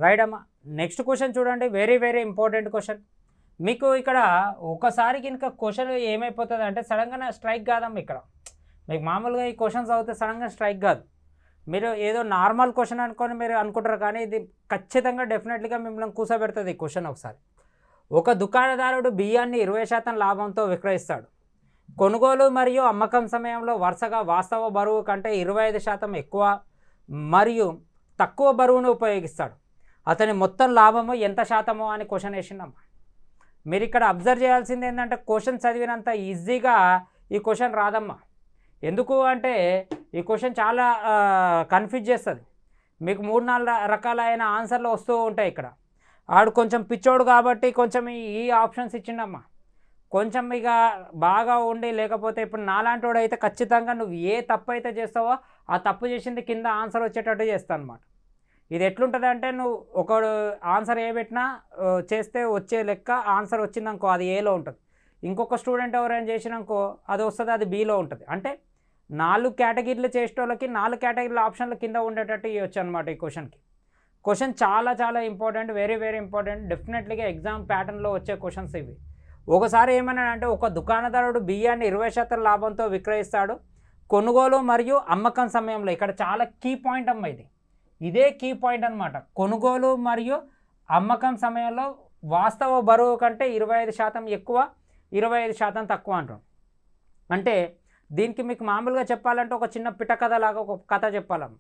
Right అమ్మా. Next question చూడండి, very very important question. మీకు ఇక్కడ ఒకసారి కనుక క్వశ్చన్ ఏమైపోతుంది అంటే సడన్గా స్ట్రైక్ కాదమ్మా. ఇక్కడ మీకు మామూలుగా ఈ క్వశ్చన్స్ అవుతే సడన్గా స్ట్రైక్ కాదు. మీరు ఏదో నార్మల్ క్వశ్చన్ అనుకొని మీరు అనుకుంటారు, కానీ ఇది ఖచ్చితంగా డెఫినెట్లీగా మిమ్మల్ని కూర్చోబెడుతుంది ఈ క్వశ్చన్. ఒకసారి, ఒక దుకాణదారుడు బియ్యాన్ని 20% లాభంతో విక్రయిస్తాడు. కొనుగోలు మరియు అమ్మకం సమయంలో వరుసగా వాస్తవ బరువు కంటే 25% ఎక్కువ మరియు తక్కువ బరువును ఉపయోగిస్తాడు. అతని మొత్తం లాభము ఎంత శాతమో అని క్వశ్చన్ వేసిండమ్మా. మీరు ఇక్కడ అబ్జర్వ్ చేయాల్సింది ఏంటంటే క్వశ్చన్ చదివినంత ఈజీగా ఈ క్వశ్చన్ రాదమ్మా. ఎందుకు అంటే ఈ క్వశ్చన్ చాలా కన్ఫ్యూజ్ చేస్తుంది. మీకు 3-4 రకాలైన ఆన్సర్లు వస్తూ ఉంటాయి. ఇక్కడ ఆడు కొంచెం పిచ్చోడు కాబట్టి కొంచెం ఈ ఆప్షన్స్ ఇచ్చిండమ్మా. కొంచెం ఇక బాగా ఉండి, లేకపోతే ఇప్పుడు నాలాంటి వాడు అయితే ఖచ్చితంగా నువ్వు ఏ తప్పు అయితే చేస్తావో ఆ తప్పు చేసింది కింద ఆన్సర్ వచ్చేటట్టు చేస్తాను అనమాట. ఇది ఎట్లుంటుంది అంటే నువ్వు ఒకడు ఆన్సర్ ఏ పెట్టినా చేస్తే వచ్చే లెక్క ఆన్సర్ వచ్చిందనుకో అది ఏలో ఉంటుంది. ఇంకొక స్టూడెంట్ ఎవరైనా చేసినాకో అది వస్తుంది, అది బీలో ఉంటుంది. అంటే 4 కేటగిరీలు చేసేటోళ్ళకి 4 కేటగిరీల ఆప్షన్లు కింద ఉండేటట్టు ఇవ్వచ్చు అనమాట. ఈ క్వశ్చన్ చాలా చాలా ఇంపార్టెంట్, వెరీ వెరీ ఇంపార్టెంట్. డెఫినెట్లీగా ఎగ్జామ్ ప్యాటర్న్లో వచ్చే క్వశ్చన్స్ ఇవి. ఒకసారి ఏమన్నాడంటే, ఒక దుకాణదారుడు బియ్యాన్ని 20% లాభంతో విక్రయిస్తాడు. కొనుగోలు మరియు అమ్మకం సమయంలో, ఇక్కడ చాలా కీ పాయింట్ అమ్మ, ఇదే కీ పాయింట్ అనమాట. కొనుగోలు మరియు అమ్మకం సమయంలో వాస్తవ బరువు కంటే 25% ఎక్కువ, 25% తక్కువ అంటాం. అంటే దీనికి మీకు మామూలుగా చెప్పాలంటే ఒక చిన్న పిట్ట కథ లాగా ఒక కథ చెప్పాలమ్మ.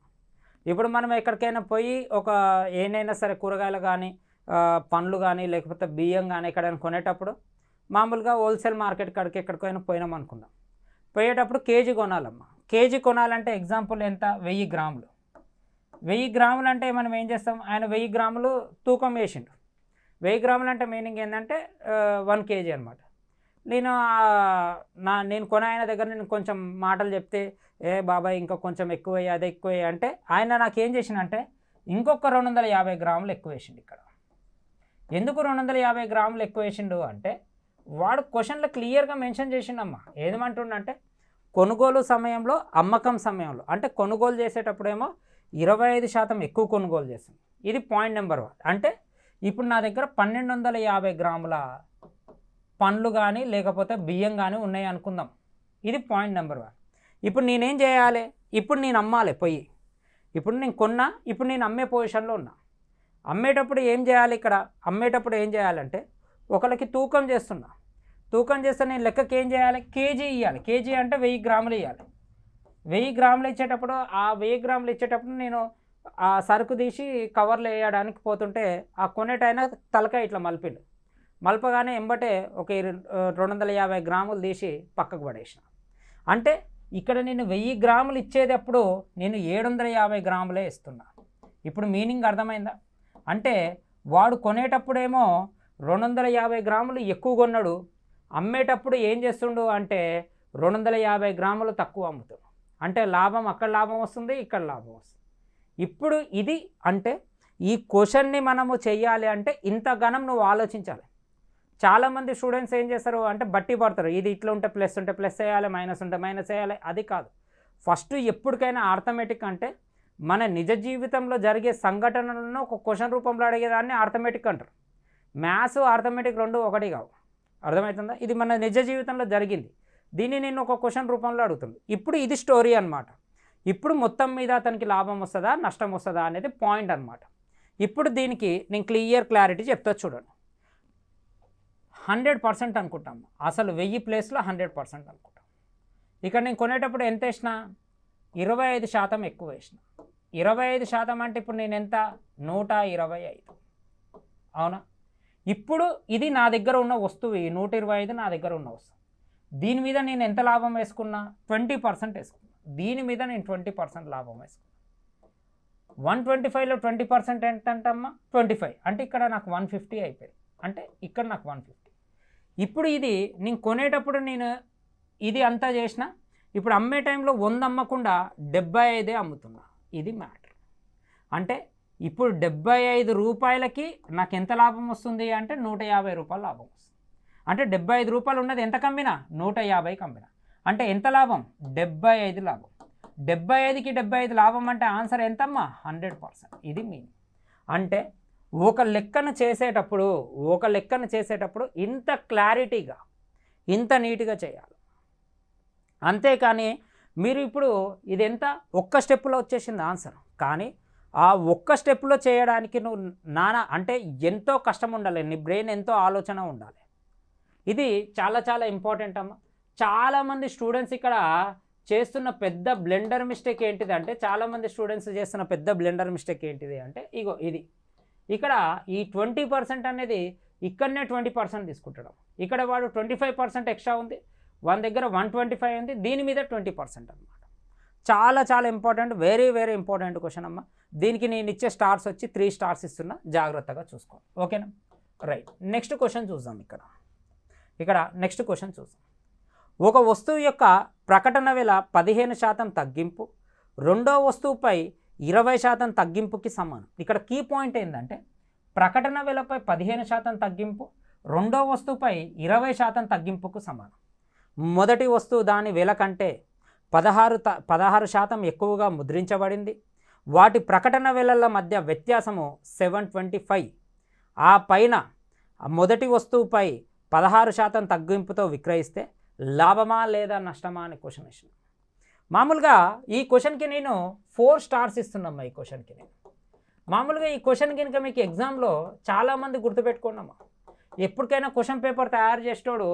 ఇప్పుడు మనం ఎక్కడికైనా పోయి ఒక ఏనైనా సరే కూరగాయలు కానీ పండ్లు కానీ లేకపోతే బియ్యం కానీ ఎక్కడైనా కొనేటప్పుడు మామూలుగా హోల్సేల్ మార్కెట్ కాడికి ఎక్కడికైనా పోయినాం అనుకుందాం. పోయేటప్పుడు కేజీ కొనాలమ్మా. కేజీ కొనాలంటే ఎగ్జాంపుల్ ఎంత, 1000 గ్రాములు. 1000 గ్రాములు అంటే మనం ఏం చేస్తాం, ఆయన 1000 గ్రాములు తూకం వేసిండు. 1000 గ్రాములు అంటే మీనింగ్ ఏంటంటే 1 kg అనమాట. నేను కొన ఆయన దగ్గర నేను కొంచెం మాటలు చెప్తే, ఏ బాబాయ్ ఇంకా కొంచెం ఎక్కువ అది ఎక్కువ అంటే ఆయన నాకేం చేసిండంటే ఇంకొక 250 గ్రాములు ఎక్కువ వేసిండు. ఇక్కడ ఎందుకు 250 గ్రాములు ఎక్కువ వేసిండు అంటే వాడు క్వశ్చన్లో క్లియర్గా మెన్షన్ చేసిండమ్మా. ఏమంటుండంటే కొనుగోలు సమయంలో అమ్మకం సమయంలో, అంటే కొనుగోలు చేసేటప్పుడేమో 25% ఎక్కువ కొనుగోలు చేస్తాం. ఇది పాయింట్ నెంబర్ 1. అంటే ఇప్పుడు నా దగ్గర 1250 గ్రాముల పండ్లు కానీ లేకపోతే బియ్యం కానీ ఉన్నాయి అనుకుందాం. ఇది పాయింట్ నెంబర్ 1. ఇప్పుడు నేనేం చేయాలి, ఇప్పుడు నేను అమ్మాలి పోయి. ఇప్పుడు నేను కొన్నా, ఇప్పుడు నేను అమ్మే పొజిషన్లో ఉన్నా. అమ్మేటప్పుడు ఏం చేయాలి, ఇక్కడ అమ్మేటప్పుడు ఏం చేయాలంటే ఒకరికి తూకం చేస్తున్నా. తూకం చేస్తే నేను లెక్కకి ఏం చేయాలి, కేజీ ఇవ్వాలి. కేజీ అంటే 1000 గ్రాములు ఇవ్వాలి. 1000 గ్రాములు ఇచ్చేటప్పుడు ఆ 1000 గ్రాములు ఇచ్చేటప్పుడు నేను ఆ సరుకు తీసి కవర్లు వేయడానికి పోతుంటే ఆ కొనేటైనా తలకాయ ఇట్లా మలపగానే ఎంబటే ఒక 250 గ్రాములు తీసి పక్కకు పడేసిన. అంటే ఇక్కడ నేను 1000 గ్రాములు ఇచ్చేటప్పుడు నేను 750 గ్రాములే ఇస్తున్నా. ఇప్పుడు మీనింగ్ అర్థమైందా? అంటే వాడు కొనేటప్పుడేమో 250 గ్రాములు ఎక్కువ కొన్నాడు, అమ్మేటప్పుడు ఏం చేస్తుండు అంటే 250 గ్రాములు తక్కువ అమ్ముతాడు. అంటే లాభం అక్కడ లాభం వస్తుంది, ఇక్కడ లాభం వస్తుంది. ఇప్పుడు ఇది అంటే ఈ క్వశ్చన్ని మనము చెయ్యాలి అంటే ఇంత గణం నువ్వు ఆలోచించాలి. చాలామంది స్టూడెంట్స్ ఏం చేస్తారు అంటే బట్టి పడతారు, ఇది ఇట్లా ఉంటే ప్లస్ ఉంటే ప్లస్ వేయాలి, మైనస్ ఉంటే మైనస్ వేయాలి. అది కాదు. ఫస్ట్ ఎప్పటికైనా ఆర్థమెటిక్ అంటే మన నిజ జీవితంలో జరిగే సంఘటనలను ఒక క్వశ్చన్ రూపంలో అడిగేదాన్ని ఆర్థమెటిక్ అంటారు. మ్యాథ్స్ ఆర్థమెటిక్ 2 ఒకటి కావు. అర్థమవుతుందా? ఇది మన నిజ జీవితంలో జరిగింది, దీన్ని నేను ఒక క్వశ్చన్ రూపంలో అడుగుతుంది. ఇప్పుడు ఇది స్టోరీ అనమాట. ఇప్పుడు మొత్తం మీద అతనికి లాభం వస్తుందా నష్టం వస్తుందా అనేది పాయింట్ అనమాట. ఇప్పుడు దీనికి నేను క్లారిటీ చెప్తా చూడండి. 100% అనుకుంటాం, అసలు 1000 ప్లేస్లో 100% అనుకుంటాం. ఇక్కడ నేను కొనేటప్పుడు ఎంత వేసిన, 25% ఎక్కువ వేసిన. 25% అంటే ఇప్పుడు నేను ఎంత, 125. అవునా? ఇప్పుడు ఇది నా దగ్గర ఉన్న వస్తువు, 125 నా దగ్గర ఉన్న వస్తువు. దీని మీద నేను ఎంత లాభం వేసుకున్నా, 20% వేసుకున్నా. దీని మీద నేను 20% లాభం వేసుకున్నా. 125లో 20% ఎంతంటమ్మా, 25. అంటే ఇక్కడ నాకు 150 అయిపోయింది. అంటే ఇక్కడ నాకు 150. ఇప్పుడు ఇది నేను కొనేటప్పుడు నేను ఇది అంతా చేసిన, ఇప్పుడు అమ్మే టైంలో 100 అమ్మకుండా 75 అమ్ముతున్నా. ఇది మ్యాటర్. అంటే ఇప్పుడు 75 రూపాయలకి నాకు ఎంత లాభం వస్తుంది అంటే 150 రూపాయలు లాభం వస్తుంది. అంటే 75 రూపాయలు ఉన్నది ఎంత కమ్మినా, 150 కమ్మినా. అంటే ఎంత లాభం, 75 లాభం. 75కి 75 లాభం అంటే ఆన్సర్ ఎంతమ్మా, 100%. ఇది మీనింగ్. అంటే ఒక లెక్కను చేసేటప్పుడు ఇంత క్లారిటీగా ఇంత నీట్గా చేయాలి. అంతేకాని మీరు ఇప్పుడు ఇదెంత ఒక్క స్టెప్లో వచ్చేసింది ఆన్సర్, కానీ ఆ ఒక్క స్టెప్లో చేయడానికి నువ్వు అంటే ఎంతో కష్టం ఉండాలి, నీ బ్రెయిన్ ఎంతో ఆలోచన ఉండాలి. ఇది చాలా చాలా ఇంపార్టెంట్ అమ్మ. చాలామంది స్టూడెంట్స్ ఇక్కడ చేస్తున్న పెద్ద బ్లెండర్ మిస్టేక్ ఏంటిది అంటే, చాలామంది స్టూడెంట్స్ చేస్తున్న పెద్ద బ్లెండర్ మిస్టేక్ ఏంటిది అంటే, ఇగో ఇది ఇక్కడ ఈ 20% అనేది ఇక్కడనే 20% తీసుకుంటాడు. ఇక్కడ వాడు 25% ఎక్స్ట్రా ఉంది, వాని దగ్గర 125 ఉంది, దీని మీద 20% అనమాట. చాలా చాలా important, very very important question అమ్మ. దీనికి నేను ఇచ్చే స్టార్స్ వచ్చి 3 స్టార్స్ ఇస్తున్నా, జాగ్రత్తగా చూసుకో. ఓకేనా? రైట్. నెక్స్ట్ క్వశ్చన్ చూద్దాం. ఇక్కడ నెక్స్ట్ క్వశ్చన్ చూద్దాం. ఒక వస్తువు యొక్క ప్రకటన వెల 15% తగ్గింపు రెండో వస్తువుపై 20% తగ్గింపుకి సమానం. ఇక్కడ కీ పాయింట్ ఏంటంటే, ప్రకటన వెలపై 15% తగ్గింపు రెండో వస్తువుపై 20% తగ్గింపుకు సమానం. మొదటి వస్తువు దాని వెల కంటే 16% ఎక్కువగా ముద్రించబడింది. వాటి ప్రకటన వెలల మధ్య వ్యత్యాసము 725. ఆ పైన మొదటి వస్తువుపై 16% తగ్గింపుతో విక్రయిస్తే లాభమా లేదా నష్టమా అనే క్వశ్చన్ వేసిన. మామూలుగా ఈ క్వశ్చన్కి నేను 4 స్టార్స్ ఇస్తున్నామ్మా. ఈ క్వశ్చన్కి నేను మామూలుగా ఈ క్వశ్చన్ కనుక మీకు ఎగ్జామ్లో చాలామంది గుర్తుపెట్టుకున్నామా, ఎప్పటికైనా క్వశ్చన్ పేపర్ తయారు చేసేటోడు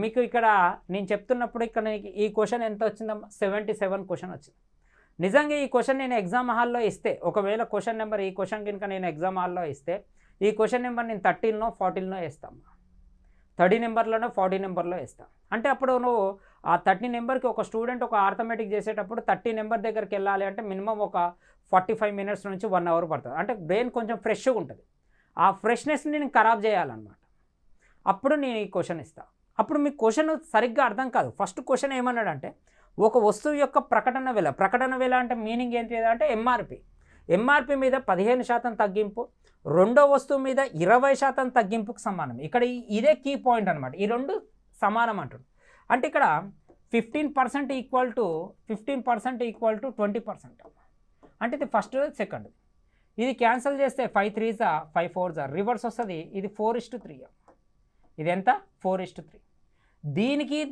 మీకు ఇక్కడ నేను చెప్తున్నప్పుడు ఇక్కడ ఈ క్వశ్చన్ ఎంత వచ్చిందమ్మా, 77 క్వశ్చన్ వచ్చింది. నిజంగా ఈ క్వశ్చన్ నేను ఎగ్జామ్ హాల్లో ఇస్తే, ఒకవేళ క్వశ్చన్ నెంబర్ ఈ క్వశ్చన్ కనుక నేను ఎగ్జామ్ హాల్లో ఇస్తే, ఈ క్వశ్చన్ నెంబర్ నేను 13నో 14నో వేస్తాను, 30 నెంబర్లోనో 40 నెంబర్లో వేస్తాను. అంటే అప్పుడు నువ్వు ఆ 30 నెంబర్కి ఒక స్టూడెంట్ ఒక ఆర్థమెటిక్ చేసేటప్పుడు 30 నెంబర్ దగ్గరికి వెళ్ళాలి అంటే మినిమం ఒక 45 మినిట్స్ నుంచి 1 అవర్ పడుతుంది. అంటే బ్రెయిన్ కొంచెం ఫ్రెష్గా ఉంటుంది. ఆ ఫ్రెష్నెస్ని నేను ఖరాబ్ చేయాలన్నమాట. అప్పుడు నేను ఈ క్వశ్చన్ ఇస్తాను. అప్పుడు మీకు క్వశ్చన్ సరిగ్గా అర్థం కాదు. ఫస్ట్ క్వశ్చన్ ఏమన్నాడంటే, ఒక వస్తువు యొక్క ప్రకటన వెల అంటే మీనింగ్ ఏంటి అంటే ఎంఆర్పి మీద 15% తగ్గింపు రెండో వస్తువు మీద 20% తగ్గింపుకు సమానం. ఇక్కడ ఇదే కీ పాయింట్ అనమాట. ఈ రెండు సమానం అంటాడు. అంటే ఇక్కడ 15% ఈక్వల్ టు 20%. అంటే ఇది ఫస్ట్ సెకండ్. ఇది క్యాన్సిల్ చేస్తే 5 3s 5 4s రివర్స్ వస్తుంది. ఇది 4:3. ఇది ఎంత? 4:3.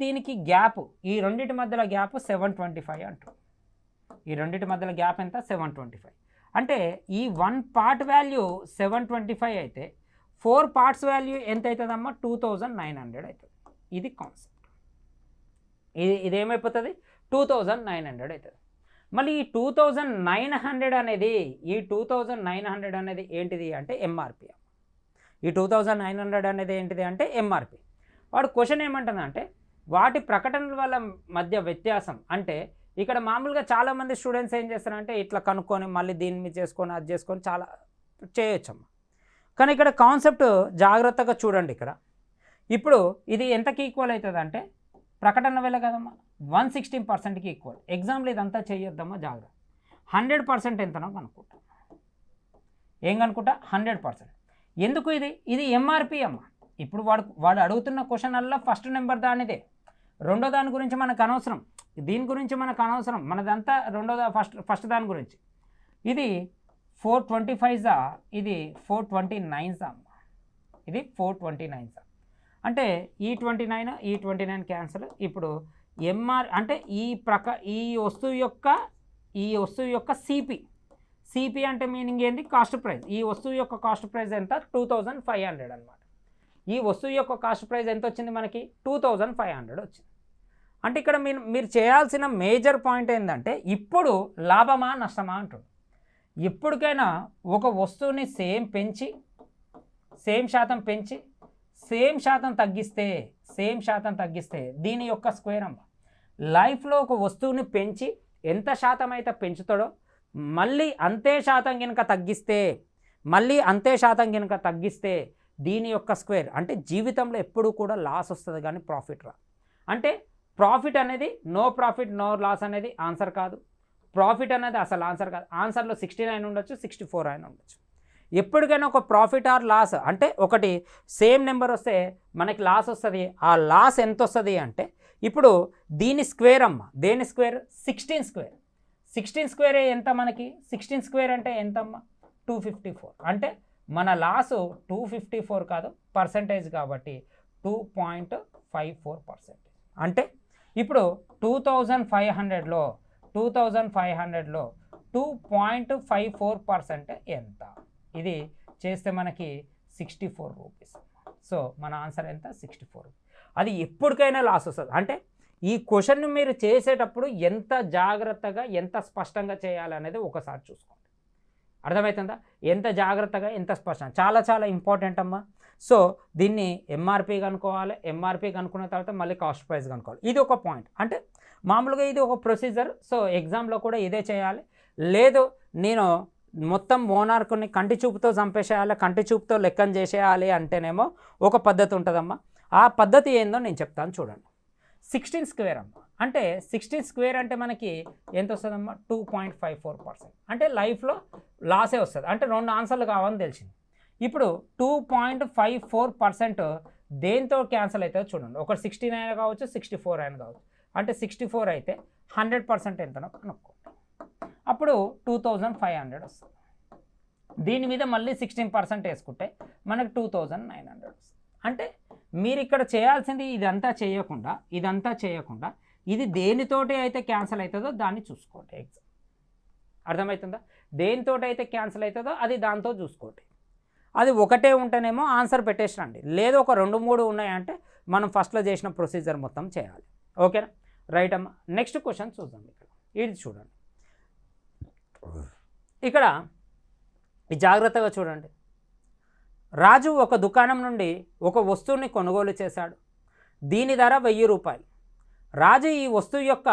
దీనికి గ్యాప్, ఈ రెండింటి మధ్యలో గ్యాప్ 725 అంటారు. ఈ రెండింటి మధ్యలో గ్యాప్ ఎంత? 725. అంటే ఈ 1 పార్ట్ వాల్యూ 725 అయితే 4 పార్ట్స్ వాల్యూ ఎంత అవుతుందమ్మా? 2900 అవుతుంది. ఇది కాన్సెప్ట్. ఇదేమైపోతుంది? 2900 అవుతుంది. మళ్ళీ ఈ 2900 అనేది ఏంటిది అంటే ఎంఆర్పి. ఈ 2900 అనేది ఏంటిది అంటే ఎంఆర్పి. వాడు క్వశ్చన్ ఏమంటుందంటే, వాటి ప్రకటనల వల్ల మధ్య వ్యత్యాసం. అంటే ఇక్కడ మామూలుగా చాలామంది స్టూడెంట్స్ ఏం చేస్తారంటే ఇట్లా కనుక్కొని మళ్ళీ దీని మీద చేసుకొని అది చేసుకొని చాలా చేయొచ్చమ్మా. కానీ ఇక్కడ కాన్సెప్ట్ జాగ్రత్తగా చూడండి. ఇక్కడ ఇప్పుడు ఇది ఎంతకి ఈక్వల్ అవుతుంది అంటే, ప్రకటన వెల కదమ్మా 116%కి ఈక్వల్. ఎగ్జామ్లో ఇదంతా చేయొద్దమ్మా, జాగ్రత్త. 100% ఎంతనో కనుక్కుంటా. ఏం కనుక్కుంటా? 100%. ఎందుకు? ఇది ఎంఆర్పి అమ్మ. ఇప్పుడు వాడు అడుగుతున్న క్వశ్చన్ అలా ఫస్ట్ నెంబర్ దానిదే, రెండో దాని గురించి మనకు అనవసరం, దీని గురించి మనకు అనవసరం, మనదంతా ఫస్ట్ దాని గురించి. ఇది 425 ఇది 429 అమ్మ. ఇది 429. అంటే ఈ 29 క్యాన్సల్. ఇప్పుడు ఎంఆర్ అంటే ఈ వస్తువు యొక్క సిపి అంటే మీనింగ్ ఏంది? Cost price. ఈ వస్తువు యొక్క కాస్ట్ ప్రైస్ ఎంత? 2500 అనమాట. ఈ వస్తువు యొక్క కాస్ట్ ప్రైస్ ఎంత వచ్చింది మనకి? 2500 వచ్చింది. అంటే ఇక్కడ మీరు చేయాల్సిన మేజర్ పాయింట్ ఏంటంటే, ఇప్పుడు లాభమా నష్టమా అంటుంది. ఎప్పటికైనా ఒక వస్తువుని సేమ్ శాతం పెంచి సేమ్ శాతం తగ్గిస్తే దీని యొక్క స్క్వేర్ అమ్మ. లైఫ్లో ఒక వస్తువుని పెంచి ఎంత శాతం అయితే పెంచుతాడో మళ్ళీ అంతే శాతం కనుక తగ్గిస్తే దీని యొక్క స్క్వేర్. అంటే జీవితంలో ఎప్పుడు కూడా లాస్ వస్తుంది కానీ ప్రాఫిట్ రా. అంటే ప్రాఫిట్ అనేది నో ప్రాఫిట్ నో లాస్ అనేది ఆన్సర్ కాదు. ప్రాఫిట్ అనేది అసలు ఆన్సర్ కాదు. ఆన్సర్లో 69 ఉండొచ్చు, 64 అయినా ఉండొచ్చు. ఎప్పటికైనా ఒక ప్రాఫిట్ ఆర్ లాస్ అంటే ఒకటి సేమ్ నెంబర్ వస్తే మనకి లాస్ వస్తుంది. ఆ లాస్ ఎంత వస్తుంది అంటే, ఇప్పుడు దీని స్క్వేర్ అమ్మ. దేని స్క్వేర్? 16 స్క్వేర్ ఎంత మనకి? 16 స్క్వేర్ అంటే ఎంతమ్మా? 254. అంటే మన లాసు 254 కాదు పర్సెంటేజ్ కాబట్టి 2.54%. అంటే ఇప్పుడు 2500లో 2.54% ఎంత? ఇది చేస్తే మనకి 64 రూపీస్. సో మన ఆన్సర్ ఎంత? 64. అది ఎప్పటికైనా లాస్ వస్తుంది. అంటే ఈ క్వశ్చన్ను మీరు చేసేటప్పుడు ఎంత జాగ్రత్తగా ఎంత స్పష్టంగా చేయాలనేది ఒకసారి చూసుకోండి. అర్థమవుతుందా? ఎంత జాగ్రత్తగా ఎంత స్పష్టంగా, చాలా చాలా ఇంపార్టెంట్ అమ్మా. సో దీన్ని ఎంఆర్పి కనుక్కోవాలి. ఎంఆర్పి కనుక్కున్న తర్వాత మళ్ళీ కాస్ట్ ప్రైస్ కనుక్కోవాలి. ఇది ఒక పాయింట్. అంటే మామూలుగా ఇది ఒక ప్రొసీజర్. సో ఎగ్జామ్లో కూడా ఇదే చేయాలి. లేదు నేను మొత్తం మోనార్కుని కంటి చూపుతో చంపేసేయాలి, కంటి చూపుతో లెక్కను చేసేయాలి అంటేనేమో ఒక పద్ధతి ఉంటుందమ్మా. ఆ పద్ధతి ఏందో నేను చెప్తాను చూడండి. 16 స్క్వేర్ అమ్మ. అంటే 16 స్క్వేర్ అంటే మనకి ఎంత వస్తుందమ్మా? 2.54%. అంటే లైఫ్లో లాసే వస్తుంది. అంటే 2 ఆన్సర్లు కావాలని తెలిసింది. ఇప్పుడు 2.54% దేంతో క్యాన్సిల్ అవుతుందో చూడండి. ఒకటి 16 అయినా కావచ్చు, 64 అయినా కావచ్చు. అంటే 64 అయితే 100% ఎంతనో కనుక్కోండి. అప్పుడు 2500 వస్తుంది. దీని మీద మళ్ళీ 16% వేసుకుంటే మనకు 2900 వస్తుంది. అంటే మీరు ఇక్కడ చేయాల్సింది ఇదంతా చేయకుండా ఇది దేనితోటి అయితే క్యాన్సిల్ అవుతుందో దాన్ని చూసుకోండి. ఎగ్జామ్ అర్థమవుతుందా? దేనితోటి అయితే క్యాన్సిల్ అవుతుందో అది దాంతో చూసుకోండి. అది ఒకటే ఉంటేనేమో ఆన్సర్ పెట్టేసిరండి. లేదు ఒక 2-3 ఉన్నాయంటే మనం ఫస్ట్లో చేసిన ప్రొసీజర్ మొత్తం చేయాలి. ఓకేనా? రైట్ అమ్మా. నెక్స్ట్ క్వశ్చన్ చూద్దాం. ఇక్కడ ఇది చూడండి. ఇక్కడ జాగ్రత్తగా చూడండి. రాజు ఒక దుకాణం నుండి ఒక వస్తువుని కొనుగోలు చేశాడు. దీని ధర 1000 రూపాయలు. రాజు ఈ వస్తువు యొక్క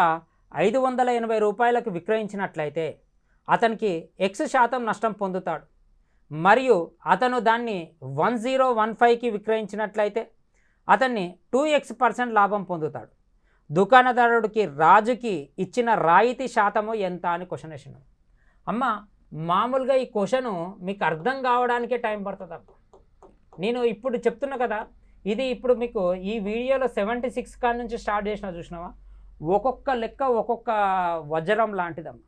580 రూపాయలకు విక్రయించినట్లయితే అతనికి X% నష్టం పొందుతాడు. మరియు అతను దాన్ని 1015కి విక్రయించినట్లయితే అతన్ని 2x% లాభం పొందుతాడు. దుకాణదారుడికి రాజుకి ఇచ్చిన రాయితీ శాతము ఎంత అని క్వశ్చన్ వేసినాడు. అమ్మ మామూలుగా ఈ క్వశ్చను మీకు అర్థం కావడానికే టైం పడుతుంది అమ్మ. నేను ఇప్పుడు చెప్తున్నా కదా, ఇది ఇప్పుడు మీకు ఈ వీడియోలో 76 కాడ నుంచి స్టార్ట్ చేసిన చూసినావా, ఒక్కొక్క లెక్క ఒక్కొక్క వజ్రం లాంటిదమ్మా.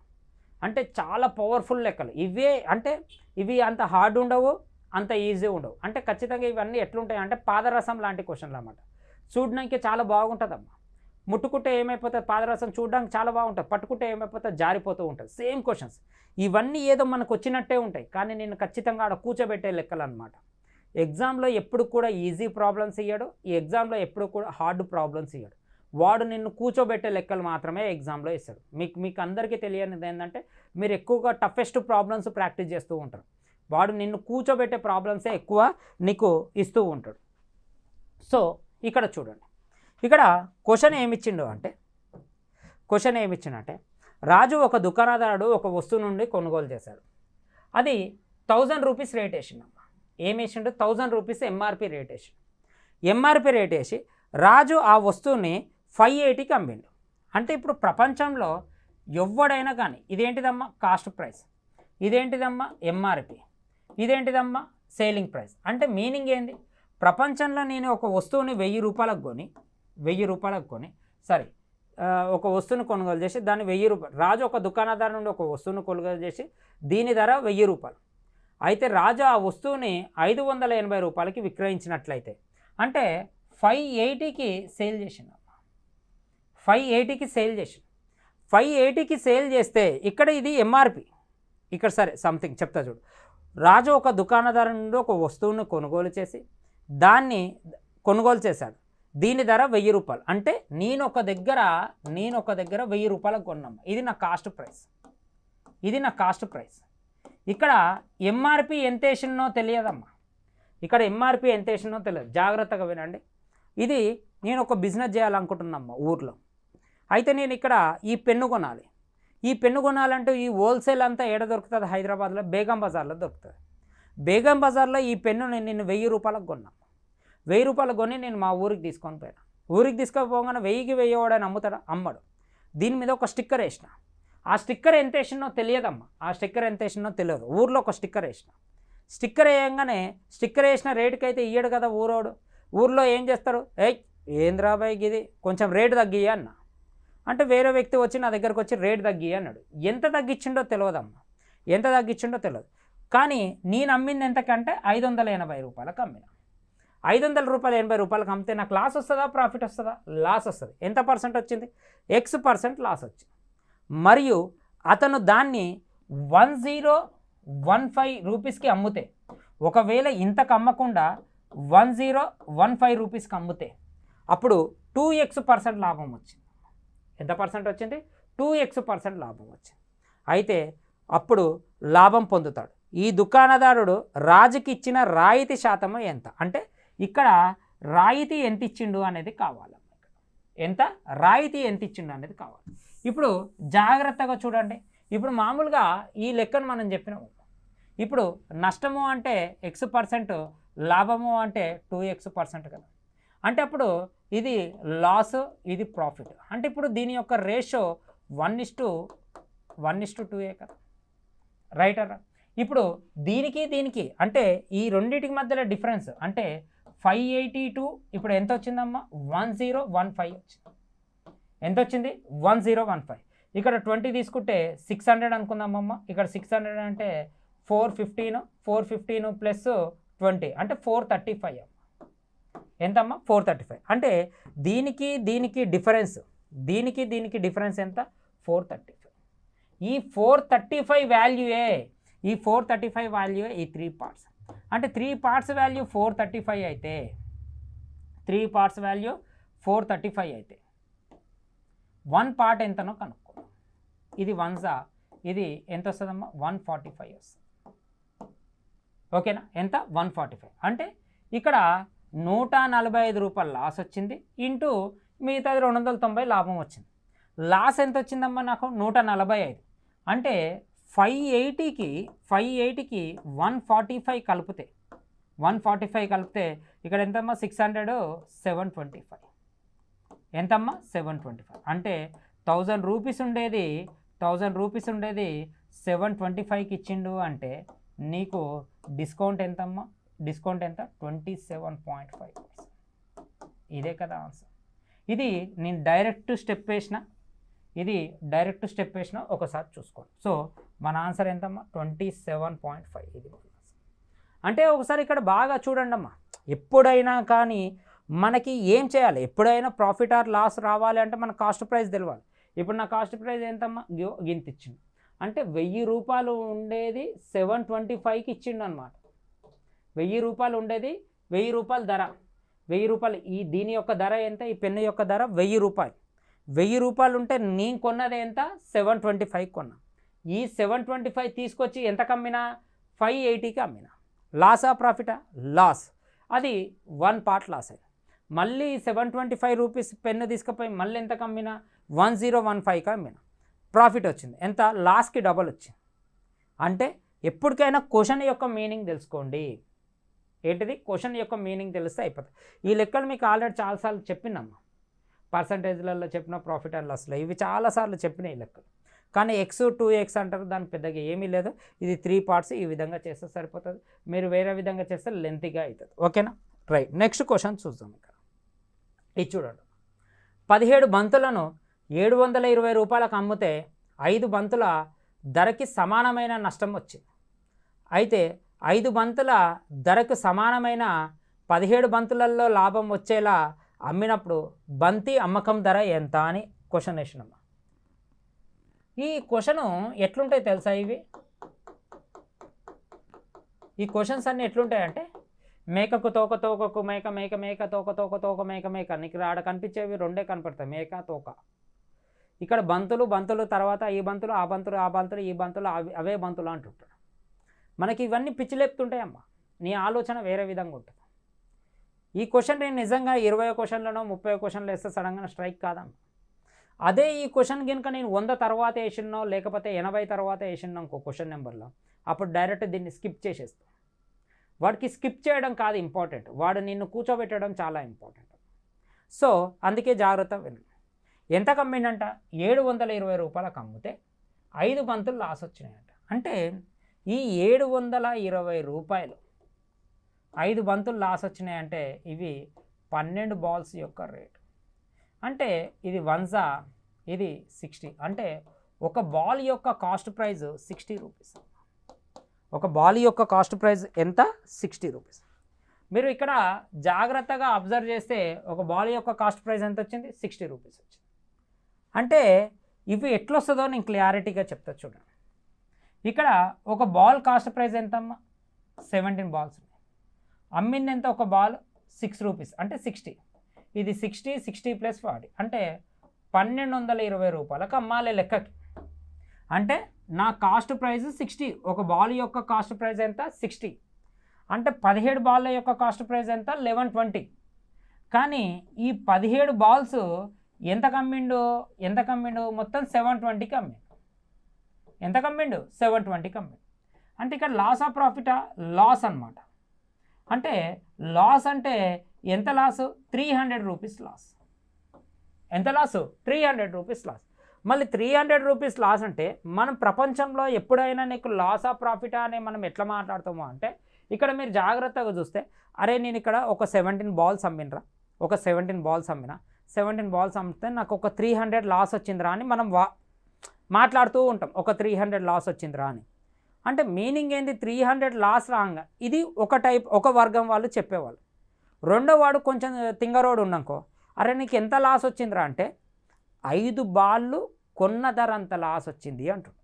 అంటే చాలా పవర్ఫుల్ లెక్కలు ఇవే. అంటే ఇవి అంత హార్డ్ ఉండవు, అంత ఈజీ ఉండవు. అంటే ఖచ్చితంగా ఇవన్నీ ఎట్లుంటాయి అంటే పాదరసం లాంటి క్వశ్చన్లు అన్నమాట. చూడడానికి చాలా బాగుంటుందమ్మా. ముట్టుకుంటే ఏమైపోతుంది, పాదరసం చూడడానికి చాలా బాగుంటుంది, పట్టుకుంటే ఏమైపోతుంది, జారిపోతూ ఉంటుంది. సేమ్ క్వశ్చన్స్ ఇవన్నీ ఏదో మనకు వచ్చినట్టే ఉంటాయి, కానీ నేను ఖచ్చితంగా ఆడ కూర్చోబెట్టే లెక్కలు అనమాట. ఎగ్జామ్లో ఎప్పుడు కూడా ఈజీ ప్రాబ్లమ్స్ ఇయ్యాడు, ఈ ఎగ్జామ్లో ఎప్పుడు కూడా హార్డ్ ప్రాబ్లమ్స్ ఇయ్యాడు. వాడు నిన్ను కూర్చోబెట్టే లెక్కలు మాత్రమే ఎగ్జామ్లో ఇస్తాడు. మీకు అందరికీ తెలియనిది ఏంటంటే మీరు ఎక్కువగా టఫెస్ట్ ప్రాబ్లమ్స్ ప్రాక్టీస్ చేస్తూ ఉంటారు. వాడు నిన్ను కూర్చోబెట్టే ప్రాబ్లమ్సే ఎక్కువ నీకు ఇస్తూ ఉంటాడు. సో ఇక్కడ చూడండి, ఇక్కడ క్వశ్చన్ ఏమిచ్చిండు అంటే రాజు ఒక దుకాణదారుడు ఒక వస్తువు నుండి కొనుగోలు చేశాడు. అది 1000 రూపీస్ రేట్ వేసిండు. ఏం వేసిండు? 1000 రూపీస్ ఎంఆర్పి రేట్ వేసిండు. ఎంఆర్పి రేట్ వేసి రాజు ఆ వస్తువుని 580కి అమ్మిండు. అంటే ఇప్పుడు ప్రపంచంలో ఎవడైనా కానీ ఇదేంటిదమ్మా కాస్ట్ ప్రైస్, ఇదేంటిదమ్మా ఎంఆర్పి, ఇదేంటిదమ్మా సేలింగ్ ప్రైస్. అంటే మీనింగ్ ఏంది? ప్రపంచంలో నేను ఒక వస్తువుని 1000 రూపాయలకు కొని సరే ఒక వస్తువుని కొనుగోలు చేసి దాన్ని 1000 రూపాయలు, రాజు ఒక దుకాణదారు నుండి ఒక వస్తువుని కొనుగోలు చేసి దీని ధర 1000 రూపాయలు. అయితే రాజు ఆ వస్తువుని 580 రూపాయలకి విక్రయించినట్లయితే అంటే 580కి సేల్ చేసిండు. 580కి సేల్ చేస్తే ఇక్కడ ఇది ఎంఆర్పి. ఇక్కడ సరే సంథింగ్ చెప్తా చూడు. రాజు ఒక దుకాణదారు నుండి ఒక వస్తువుని కొనుగోలు చేసి దాన్ని కొనుగోలు చేశాడు. దీని ధర 1000 రూపాయలు. అంటే నేను ఒక దగ్గర 1000 రూపాయలకు కొన్నాము. ఇది నా కాస్ట్ ప్రైస్. ఇక్కడ ఎంఆర్పి ఎంత వేసినో తెలియదమ్మా. జాగ్రత్తగా వినండి. ఇది నేను ఒక బిజినెస్ చేయాలనుకుంటున్నామ్మా ఊర్లో. అయితే నేను ఇక్కడ ఈ పెన్ను కొనాలి. ఈ పెన్ను కొనాలంటే ఈ హోల్సేల్ అంతా ఏడ దొరుకుతుంది? హైదరాబాద్లో బేగం బజార్లో దొరుకుతుంది. బేగం బజార్లో ఈ పెన్ను నేను 1000 రూపాయలకు కొన్నాను. 1000 రూపాయలు కొని నేను మా ఊరికి తీసుకొని పోయాను. ఊరికి తీసుకొని 1000కి 1000 వాడని అమ్ముతాడా? అమ్మడు. దీని మీద ఒక స్టిక్కర్ వేసిన. ఆ స్టిక్కర్ ఎంత వేసినో తెలియదమ్మా. తెలియదు. ఊర్లో ఒక స్టిక్కర్ వేసిన. స్టిక్కర్ వేయంగానే స్టిక్కర్ వేసిన రేటుకి అయితే ఇయ్యడు కదా ఊరోడు. ఊర్లో ఏం చేస్తారు? ఏంద్రాబాయ్ ఇది కొంచెం రేటు తగ్గియ్య అన్న. అంటే వేరే వ్యక్తి వచ్చి నా దగ్గరకు వచ్చి రేటు తగ్గియ్య అన్నాడు. ఎంత తగ్గించిండో తెలియదమ్మా. కానీ నేను అమ్మింది ఎంతకంటే 580 రూపాయలకు అమ్మిన. 500 రూపాయలకు అమ్మితే నాకు లాస్ వస్తుందా ప్రాఫిట్ వస్తుందా? లాస్ వస్తుంది. ఎంత పర్సెంట్ వచ్చింది? X% లాస్ వచ్చింది. మరియు అతను దాన్ని 1015 రూపీస్కి అమ్ముతే, ఒకవేళ ఇంతకు అమ్మకుండా 1015 రూపీస్కి అమ్ముతే అప్పుడు 2x% లాభం వచ్చింది. ఎంత పర్సెంట్ వచ్చింది? 2x% లాభం వచ్చింది. అయితే అప్పుడు లాభం పొందుతాడు. ఈ దుకాణదారుడు రాజుకి ఇచ్చిన రాయితీ శాతము ఎంత? అంటే ఇక్కడ రాయితీ ఎంత ఇచ్చిండు అనేది కావాలి. ఎంత రాయితీ ఎంత ఇచ్చిండు అనేది కావాలి. ఇప్పుడు జాగ్రత్తగా చూడండి. ఇప్పుడు మామూలుగా ఈ లెక్కను మనం చెప్పినాము. ఇప్పుడు నష్టము అంటే X%, లాభము అంటే 2x% కదా. అంటే అప్పుడు ఇది లాస్, ఇది ప్రాఫిట్. అంటే ఇప్పుడు దీని యొక్క రేషియో 1:2 కదా, రైట్ అరా? ఇప్పుడు దీనికి అంటే ఈ రెండింటికి మధ్యలో డిఫరెన్స్ అంటే 582 ఇప్పుడు ఎంత వచ్చిందమ్మా? 1015 వచ్చింది. ఎంత వచ్చింది? 1015. ఇక్కడ 20 తీసుకుంటే 600 అనుకుందామమ్మ. ఇక్కడ 600 అంటే 415 ప్లస్ 20 అంటే 435 అమ్మ. ఎంతమ్మా? 435. అంటే దీనికి డిఫరెన్స్, దీనికి డిఫరెన్స్ ఎంత? 435. ఈ 435 వాల్యూయే, ఈ 435 వాల్యూ ఈ 3 పార్ట్స్. అంటే 3 పార్ట్స్ వాల్యూ 435 అయితే, 3 పార్ట్స్ వాల్యూ 435 అయితే 1 పార్ట్ ఎంతనో కనుక్కోండి. ఇది 1 ఇది ఎంత వస్తుందమ్మా? 145 వస్తుంది. ఓకేనా? ఎంత? 145. అంటే ఇక్కడ 145 రూపాయలు లాస్ వచ్చింది ఇంటూ మిగతాది 290 లాభం వచ్చింది. లాస్ ఎంత వచ్చిందమ్మా నాకు? 145. అంటే 580కి 145 కలిపితే, 145 కలిపితే ఇక్కడ ఎంతమ్మా? 600 725. ఎంతమ్మా? 725. అంటే 1000 రూపీస్ ఉండేది 725కి ఇచ్చిండు. అంటే నీకు డిస్కౌంట్ ఎంతమ్మా? డిస్కౌంట్ ఎంత? 27.5%. ఇదే కదా ఆన్సర్. ఇది నేను డైరెక్ట్ స్టెప్ వేసిన, ఒకసారి చూసుకోండి. సో మన ఆన్సర్ ఎంతమ్మా? 27.5. ఇది అంటే ఒకసారి ఇక్కడ బాగా చూడండి అమ్మా. ఎప్పుడైనా కానీ మనకి ఏం చేయాలి? ఎప్పుడైనా ప్రాఫిట్ ఆర్ లాస్ రావాలి అంటే మన కాస్ట్ ప్రైస్ తెలవాలి. ఇప్పుడు నా కాస్ట్ ప్రైస్ ఎంతమ్మా? గింత ఇచ్చిండు. అంటే 1000 రూపాయలు ఉండేది 725కి ఇచ్చిండు అనమాట. 1000 రూపాయలు ఉండేది 1000 రూపాయల ధర, 1000 రూపాయలు. ఈ దీని యొక్క ధర ఎంత? ఈ పెన్ను యొక్క ధర 1000 రూపాయలు. 1000 రూపాయలు ఉంటే నేను కొన్నది ఎంత? 725 కొన్నా. ఈ 725 తీసుకొచ్చి ఎంత కమ్మినా? 580కి అమ్మినా. లాసా ప్రాఫిటా? లాస్. అది 1 పార్ట్ లాస్ అయ్యి మళ్ళీ 725 రూపీస్ పెన్ను తీసుకుపోయి మళ్ళీ ఎంత కమ్మినా? 1015కి అమ్మినా. ప్రాఫిట్ వచ్చింది ఎంత? లాస్కి డబల్ వచ్చింది. అంటే ఎప్పటికైనా క్వశ్చన్ యొక్క మీనింగ్ తెలుసుకోండి. ఏంటిది? క్వశ్చన్ యొక్క మీనింగ్ తెలిస్తే అయిపోతుంది. ఈ లెక్కలు మీకు ఆల్రెడీ చాలాసార్లు చెప్పినమ్మా. పర్సంటేజ్లలో చెప్పిన, ప్రాఫిట్ అండ్ లాస్లో ఇవి చాలాసార్లు చెప్పిన ఈ లెక్కలు. కానీ X 2x అంటారు, దానికి పెద్దగా ఏమీ లేదు. ఇది 3 పార్ట్స్. ఈ విధంగా చేస్తే సరిపోతుంది. మీరు వేరే విధంగా చేస్తే లెంతీగా అవుతుంది. ఓకేనా? రైట్. నెక్స్ట్ క్వశ్చన్ చూద్దాం. ఇక్కడ ఇది చూడండి. 17 బంతులను 720 రూపాయలకు అమ్మితే 5 బంతుల ధరకి సమానమైన నష్టం వచ్చింది. అయితే 5 బంతుల ధరకు సమానమైన 17 బంతులలో లాభం వచ్చేలా అమ్మినప్పుడు బంతి అమ్మకం ధర ఎంత అని క్వశ్చన్ వేసినమ్మా. ఈ క్వశ్చను ఎట్లుంటాయి తెలుసా? ఈ క్వశ్చన్స్ అన్నీ ఎట్లుంటాయంటే మేకకు తోక, తోకకు మేక, మేక మేక తోక, తోక తోక మేక మేక. నీకు ఆడ కనిపించేవి 2 కనపడతాయి, మేక తోక. ఇక్కడ బంతులు తర్వాత ఈ బంతులు, ఆ బంతులు, ఈ బంతులు, అవే బంతులు అంటుంటాడు. మనకి ఇవన్నీ పిచ్చిలేపుతుంటాయమ్మా. నీ ఆలోచన వేరే విధంగా ఉంటుంది. ఈ క్వశ్చన్ నేను నిజంగా 20 క్వశ్చన్లను 30 క్వశ్చన్లు వేస్తే సడన్గా స్ట్రైక్ కాదమ్మా. అదే ఈ క్వశ్చన్ కనుక నేను 100 తర్వాత వేసినో లేకపోతే 80 తర్వాత వేసినా ఇంకో క్వశ్చన్ నెంబర్లో, అప్పుడు డైరెక్ట్ దీన్ని స్కిప్ చేసేస్తాను. వాడికి స్కిప్ చేయడం కాదు ఇంపార్టెంట్, వాడు నిన్ను కూర్చోబెట్టడం చాలా ఇంపార్టెంట్. సో అందుకే జాగ్రత్త వినండి. ఎంత కమ్మిండంట? 720 రూపాయలకు అమ్మితే 5 బంతులు లాస్ వచ్చినాయంట. అంటే ఈ 720 రూపాయలు 5 బంతులు లాస్ వచ్చినాయంటే ఇవి 12 బాల్స్ యొక్క రేటు. అంటే ఇది 1 ఇది 60. అంటే ఒక బాల్ యొక్క కాస్ట్ ప్రైస్ 60 రూపీస్. ఒక బాల్ యొక్క కాస్ట్ ప్రైస్ ఎంత 60 రూపీస్. మీరు ఇక్కడ జాగ్రత్తగా అబ్జర్వ్ చేస్తే ఒక బాల్ యొక్క కాస్ట్ ప్రైస్ ఎంత వచ్చింది 60 రూపీస్ వచ్చింది. అంటే ఇవి ఎట్లొస్తుందో నేను క్లారిటీగా చెప్తా చూడండి. ఇక్కడ ఒక బాల్ కాస్ట్ ప్రైస్ ఎంతమ్మా 17 బాల్స్ ఉన్నాయి. అమ్మింది ఎంత ఒక బాల్ 6 రూపీస్ అంటే 60. ఇది 60 ప్లస్ 40 అంటే 1220 రూపాయలకు అమ్మాలి లెక్కకి. అంటే నా కాస్ట్ ప్రైస్ 60. ఒక బాల్ యొక్క కాస్ట్ ప్రైస్ ఎంత 60 అంటే 17 బాల్ల యొక్క కాస్ట్ ప్రైస్ ఎంత 1120. కానీ ఈ 17 బాల్స్ ఎంత కమ్మిండు మొత్తం 720కి అమ్మిండు. ఎంత కమ్మిండు 720కి అమ్మిండు. అంటే ఇక్కడ లాస్ ఆఫ్ ప్రాఫిటా లాస్ అనమాట. అంటే లాస్ అంటే ఎంత లాసు 300 రూపీస్ లాస్. ఎంత లాసు 300 రూపీస్ లాస్. మళ్ళీ 300 రూపీస్ లాస్ అంటే మనం ప్రపంచంలో ఎప్పుడైనా నీకు లాస్ ఆఫ్ ప్రాఫిటా అని మనం ఎట్లా మాట్లాడతామో అంటే ఇక్కడ మీరు జాగ్రత్తగా చూస్తే అరే నేను ఇక్కడ ఒక 17 బాల్స్ అమ్మినరా, ఒక 17 బాల్స్ అమ్మినా, 17 బాల్స్ అమ్మితే నాకు ఒక 300 లాస్ వచ్చిందిరా అని మనం మాట్లాడుతూ ఉంటాం. ఒక 300 లాస్ వచ్చిందిరా అని. అంటే మీనింగ్ ఏంది 300 లాస్ రాంగా ఇది ఒక వర్గం వాళ్ళు చెప్పేవాళ్ళు. రెండో వాడు కొంచెం తింగరోడు ఉన్నాకో అరే నీకు ఎంత లాస్ వచ్చిందిరా అంటే 5 బాళ్ళు కొన్న ధర అంత లాస్ వచ్చింది అంటుండు.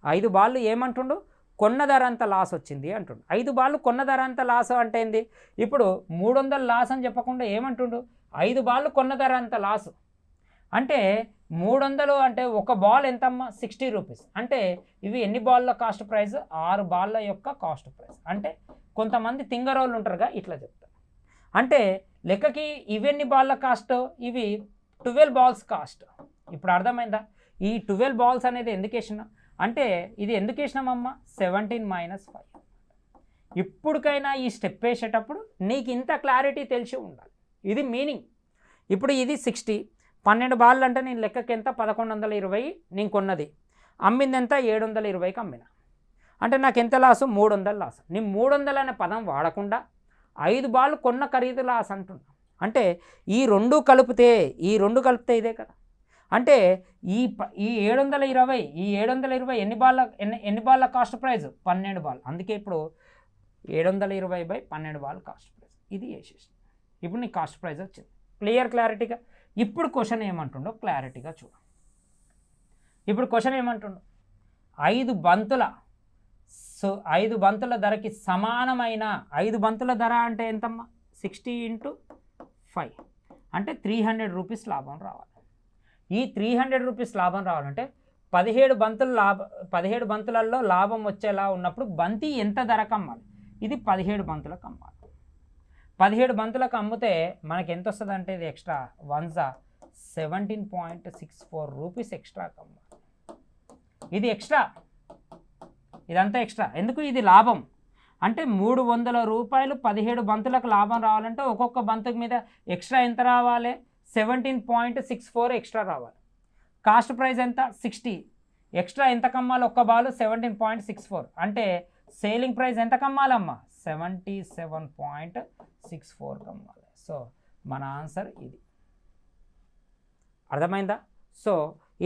5 బాళ్ళు ఏమంటుండు కొన్న ధర అంత లాస్ వచ్చింది అంటుండు. 5 బాళ్ళు కొన్న ధర అంత లాస్ అంటే ఏంది ఇప్పుడు 300 లాస్ అని చెప్పకుండా ఏమంటుండు 5 బాళ్ళు కొన్న ధర అంత లాసు. అంటే 300 అంటే ఒక బాల్ ఎంతమ్మా 60 రూపీస్. అంటే ఇవి ఎన్ని బాల్ల కాస్ట్ ప్రైస్ 6 బాళ్ళ యొక్క కాస్ట్ ప్రైస్. అంటే కొంతమంది తింగరోళ్ళు ఉంటారుగా ఇట్లా చెప్తారు. అంటే లెక్కకి ఇవెన్ని బాళ్ళ కాస్ట్ ఇవి 12 బాల్స్ కాస్ట్. ఇప్పుడు అర్థమైందా ఈ 12 బాల్స్ అనేది ఎందుకు వేసినా అంటే ఇది ఎందుకు వేసినామమ్మా 17 - 5. ఇప్పటికైనా ఈ స్టెప్ వేసేటప్పుడు నీకు ఇంత క్లారిటీ తెలిసి ఉండాలి. ఇది మీనింగ్. ఇప్పుడు ఇది 60 12 బాళ్ళు అంటే నేను లెక్కకి ఎంత 1120 నేను కొన్నది, అమ్మింది ఎంత 720కి అమ్మిన. అంటే నాకు ఎంత లాసు 300 లాస్. నేను 300 అనే పదం వాడకుండా 5 బాళ్ళు కొన్న ఖరీదు లాస్ అంటున్నా. అంటే ఈ రెండు కలిపితే ఇదే కదా. అంటే ఈ 720 ఎన్ని బాళ్ళ కాస్ట్ ప్రైస్ 12 బాల్. అందుకే ఇప్పుడు 720/12 బాల్ కాస్ట్ ప్రైస్ ఇది వేసేసి ఇప్పుడు నీకు కాస్ట్ ప్రైస్ వచ్చింది. క్లారిటీగా. ఇప్పుడు క్వశ్చన్ ఏమంటుండో క్లారిటీగా చూడు. ఇప్పుడు క్వశ్చన్ ఏమంటుండో 5 బంతుల 5 బంతుల ధరకి సమానమైన 5 బంతుల ధర అంటే ఎంతమ్మా 60 × 5 అంటే 300 రూపీస్ లాభం రావాలి. ఈ 300 రూపీస్ లాభం రావాలంటే 17 బంతులలో లాభం వచ్చేలా ఉన్నప్పుడు బంతి ఎంత ధరకు అమ్మాలి ఇది 17 బంతులకు అమ్మాలి. 17 బంతులకు అమ్మితే మనకి ఎంత వస్తుంది అంటే ఇది ఎక్స్ట్రా 17.64 రూపీస్ ఎక్స్ట్రా అమ్మాలి. ఇది ఎక్స్ట్రా, ఇదంతా ఎక్స్ట్రా. ఎందుకు ఇది లాభం అంటే 300 రూపాయలు 17 బంతులకు లాభం రావాలంటే ఒక్కొక్క బంతుకు మీద ఎక్స్ట్రా ఎంత రావాలి 17.64 ఎక్స్ట్రా రావాలి. కాస్ట్ ప్రైస్ ఎంత 60 ఎక్స్ట్రా ఎంత కమ్మాలి ఒక్క బాలు 17.64 అంటే సేలింగ్ ప్రైస్ ఎంత కమ్మాలమ్మా 77.64 కమ్మాలి. సో మన ఆన్సర్ ఇది. అర్థమైందా? సో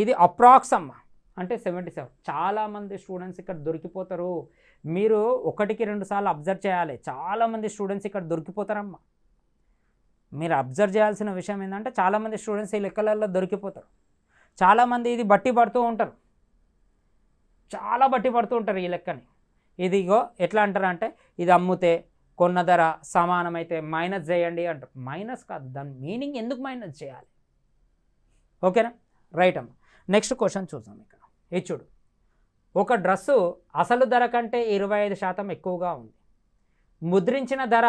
ఇది అప్రాక్స్ అమ్మా అంటే 77. చాలామంది స్టూడెంట్స్ ఇక్కడ దొరికిపోతారు. మీరు 1-2 సార్లు అబ్జర్వ్ చేయాలి. చాలామంది స్టూడెంట్స్ ఇక్కడ దొరికిపోతారమ్మా. మీరు అబ్జర్వ్ చేయాల్సిన విషయం ఏంటంటే చాలామంది స్టూడెంట్స్ ఈ లెక్కలలో దొరికిపోతారు. చాలామంది ఇది బట్టి పడుతూ ఉంటారు, చాలా బట్టి పడుతూ ఉంటారు ఈ లెక్కని. ఇదిగో ఎట్లా అంటారు అంటే ఇది అమ్ముతే కొన్న ధర సమానమైతే మైనస్ చేయండి అంటారు. మైనస్ కాదు, దాని మీనింగ్ ఎందుకు మైనస్ చేయాలి? ఓకేనా? రైట్ అమ్మ. నెక్స్ట్ క్వశ్చన్ చూద్దాం. ఇక్కడ ఇది చూడు, ఒక డ్రెస్సు అసలు ధర కంటే 25% ఎక్కువగా ఉంది. ముద్రించిన ధర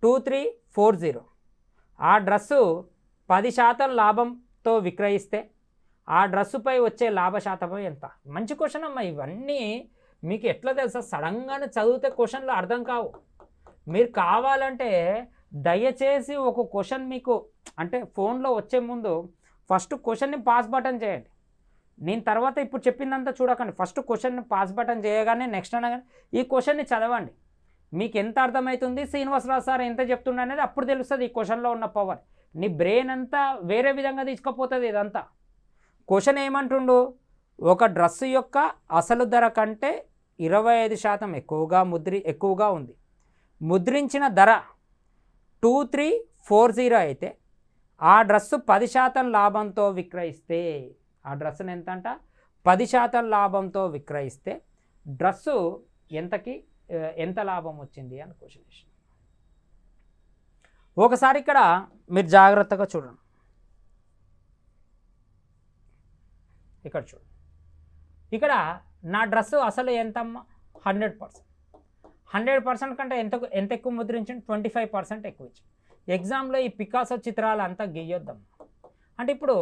2340. ఆ డ్రెస్సు 10% లాభంతో విక్రయిస్తే ఆ డ్రెస్సుపై వచ్చే లాభ శాతం ఎంత? మంచి క్వశ్చన్ అమ్మ. ఇవన్నీ మీకు ఎట్లా తెలుసా? సడన్గానే చదివితే క్వశ్చన్లు అర్థం కావు. మీరు కావాలంటే దయచేసి ఒక క్వశ్చన్ మీకు అంటే ఫోన్లో వచ్చే ముందు ఫస్ట్ క్వశ్చన్ని పాస్ బటన్ చేయండి. నేను తర్వాత ఇప్పుడు చెప్పిందంతా చూడకండి. ఫస్ట్ క్వశ్చన్ని పాస్ బటన్ చేయగానే నెక్స్ట్ అనగానే ఈ క్వశ్చన్ని చదవండి. మీకు ఎంత అర్థమవుతుంది, శ్రీనివాసరావు సార్ ఎంత చెప్తుండ అనేది అప్పుడు తెలుస్తుంది ఈ క్వశ్చన్లో ఉన్న పవర్. నీ బ్రెయిన్ అంతా వేరే విధంగా తీసుకుపోతుంది ఇదంతా. క్వశ్చన్ ఏమంటుండు, ఒక డ్రెస్సు యొక్క అసలు ధర కంటే 25% ఎక్కువగా ఉంది. ముద్రించిన ధర 2340 అయితే ఆ డ్రెస్సు 10% లాభంతో విక్రయిస్తే, ఆ డ్రెస్సును ఎంతంట 10% లాభంతో విక్రయిస్తే డ్రెస్సు ఎంత లాభం వచ్చింది అని క్వశ్చన్ వేసిన. ఒకసారి ఇక్కడ మీరు జాగ్రత్తగా చూడండి. ఇక్కడ చూడండి, ఇక్కడ నా డ్రెస్సు అసలు ఎంతమ్మా 100% కంటే ఎంత ఎక్కువ ముద్రించండి, 25% ఎక్కువ ఇచ్చింది. ఎగ్జామ్లో ఈ పికాసో చిత్రాలు అంతా గీయొద్దమ్మా. అంటే ఇప్పుడు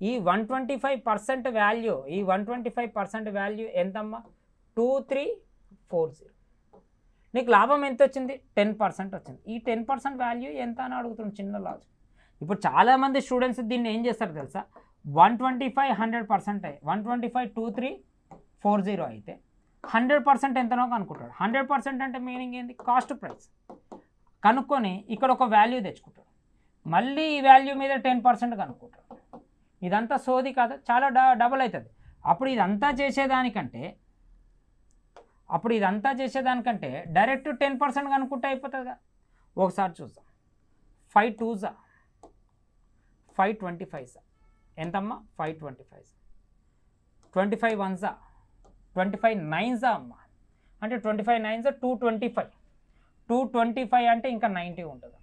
ఈ 125% వాల్యూ, ఈ 125% వాల్యూ ఎంతమ్మా 2340. నీకు లాభం ఎంత వచ్చింది 10% వచ్చింది. ఈ 10% వాల్యూ ఎంత అని అడుగుతుంది, చిన్న లాజిక్. ఇప్పుడు చాలామంది స్టూడెంట్స్ దీన్ని ఏం చేస్తారు తెలుసా, 125 100% 125 2340 అయితే 100% ఎంతనో కనుక్కుంటాడు. 100% అంటే మీనింగ్ ఏంది, కాస్ట్ ప్రైస్ కనుక్కొని ఇక్కడ ఒక వాల్యూ తెచ్చుకుంటాడు, మళ్ళీ ఈ వాల్యూ మీద 10% కనుక్కుంటాడు. ఇదంతా సోది కాదు, చాలా డబుల్ అవుతుంది. అప్పుడు ఇదంతా చేసేదానికంటే డైరెక్ట్ 10% కనుక్కుంటే అయిపోతుందిగా. ఒకసారి చూద్దాం. 5 2s 5 25s ఎంతమ్మా 525, 25 1s 25 9s అమ్మ, అంటే 25 9s 225. 225 అంటే ఇంకా 90 ఉంటుంది,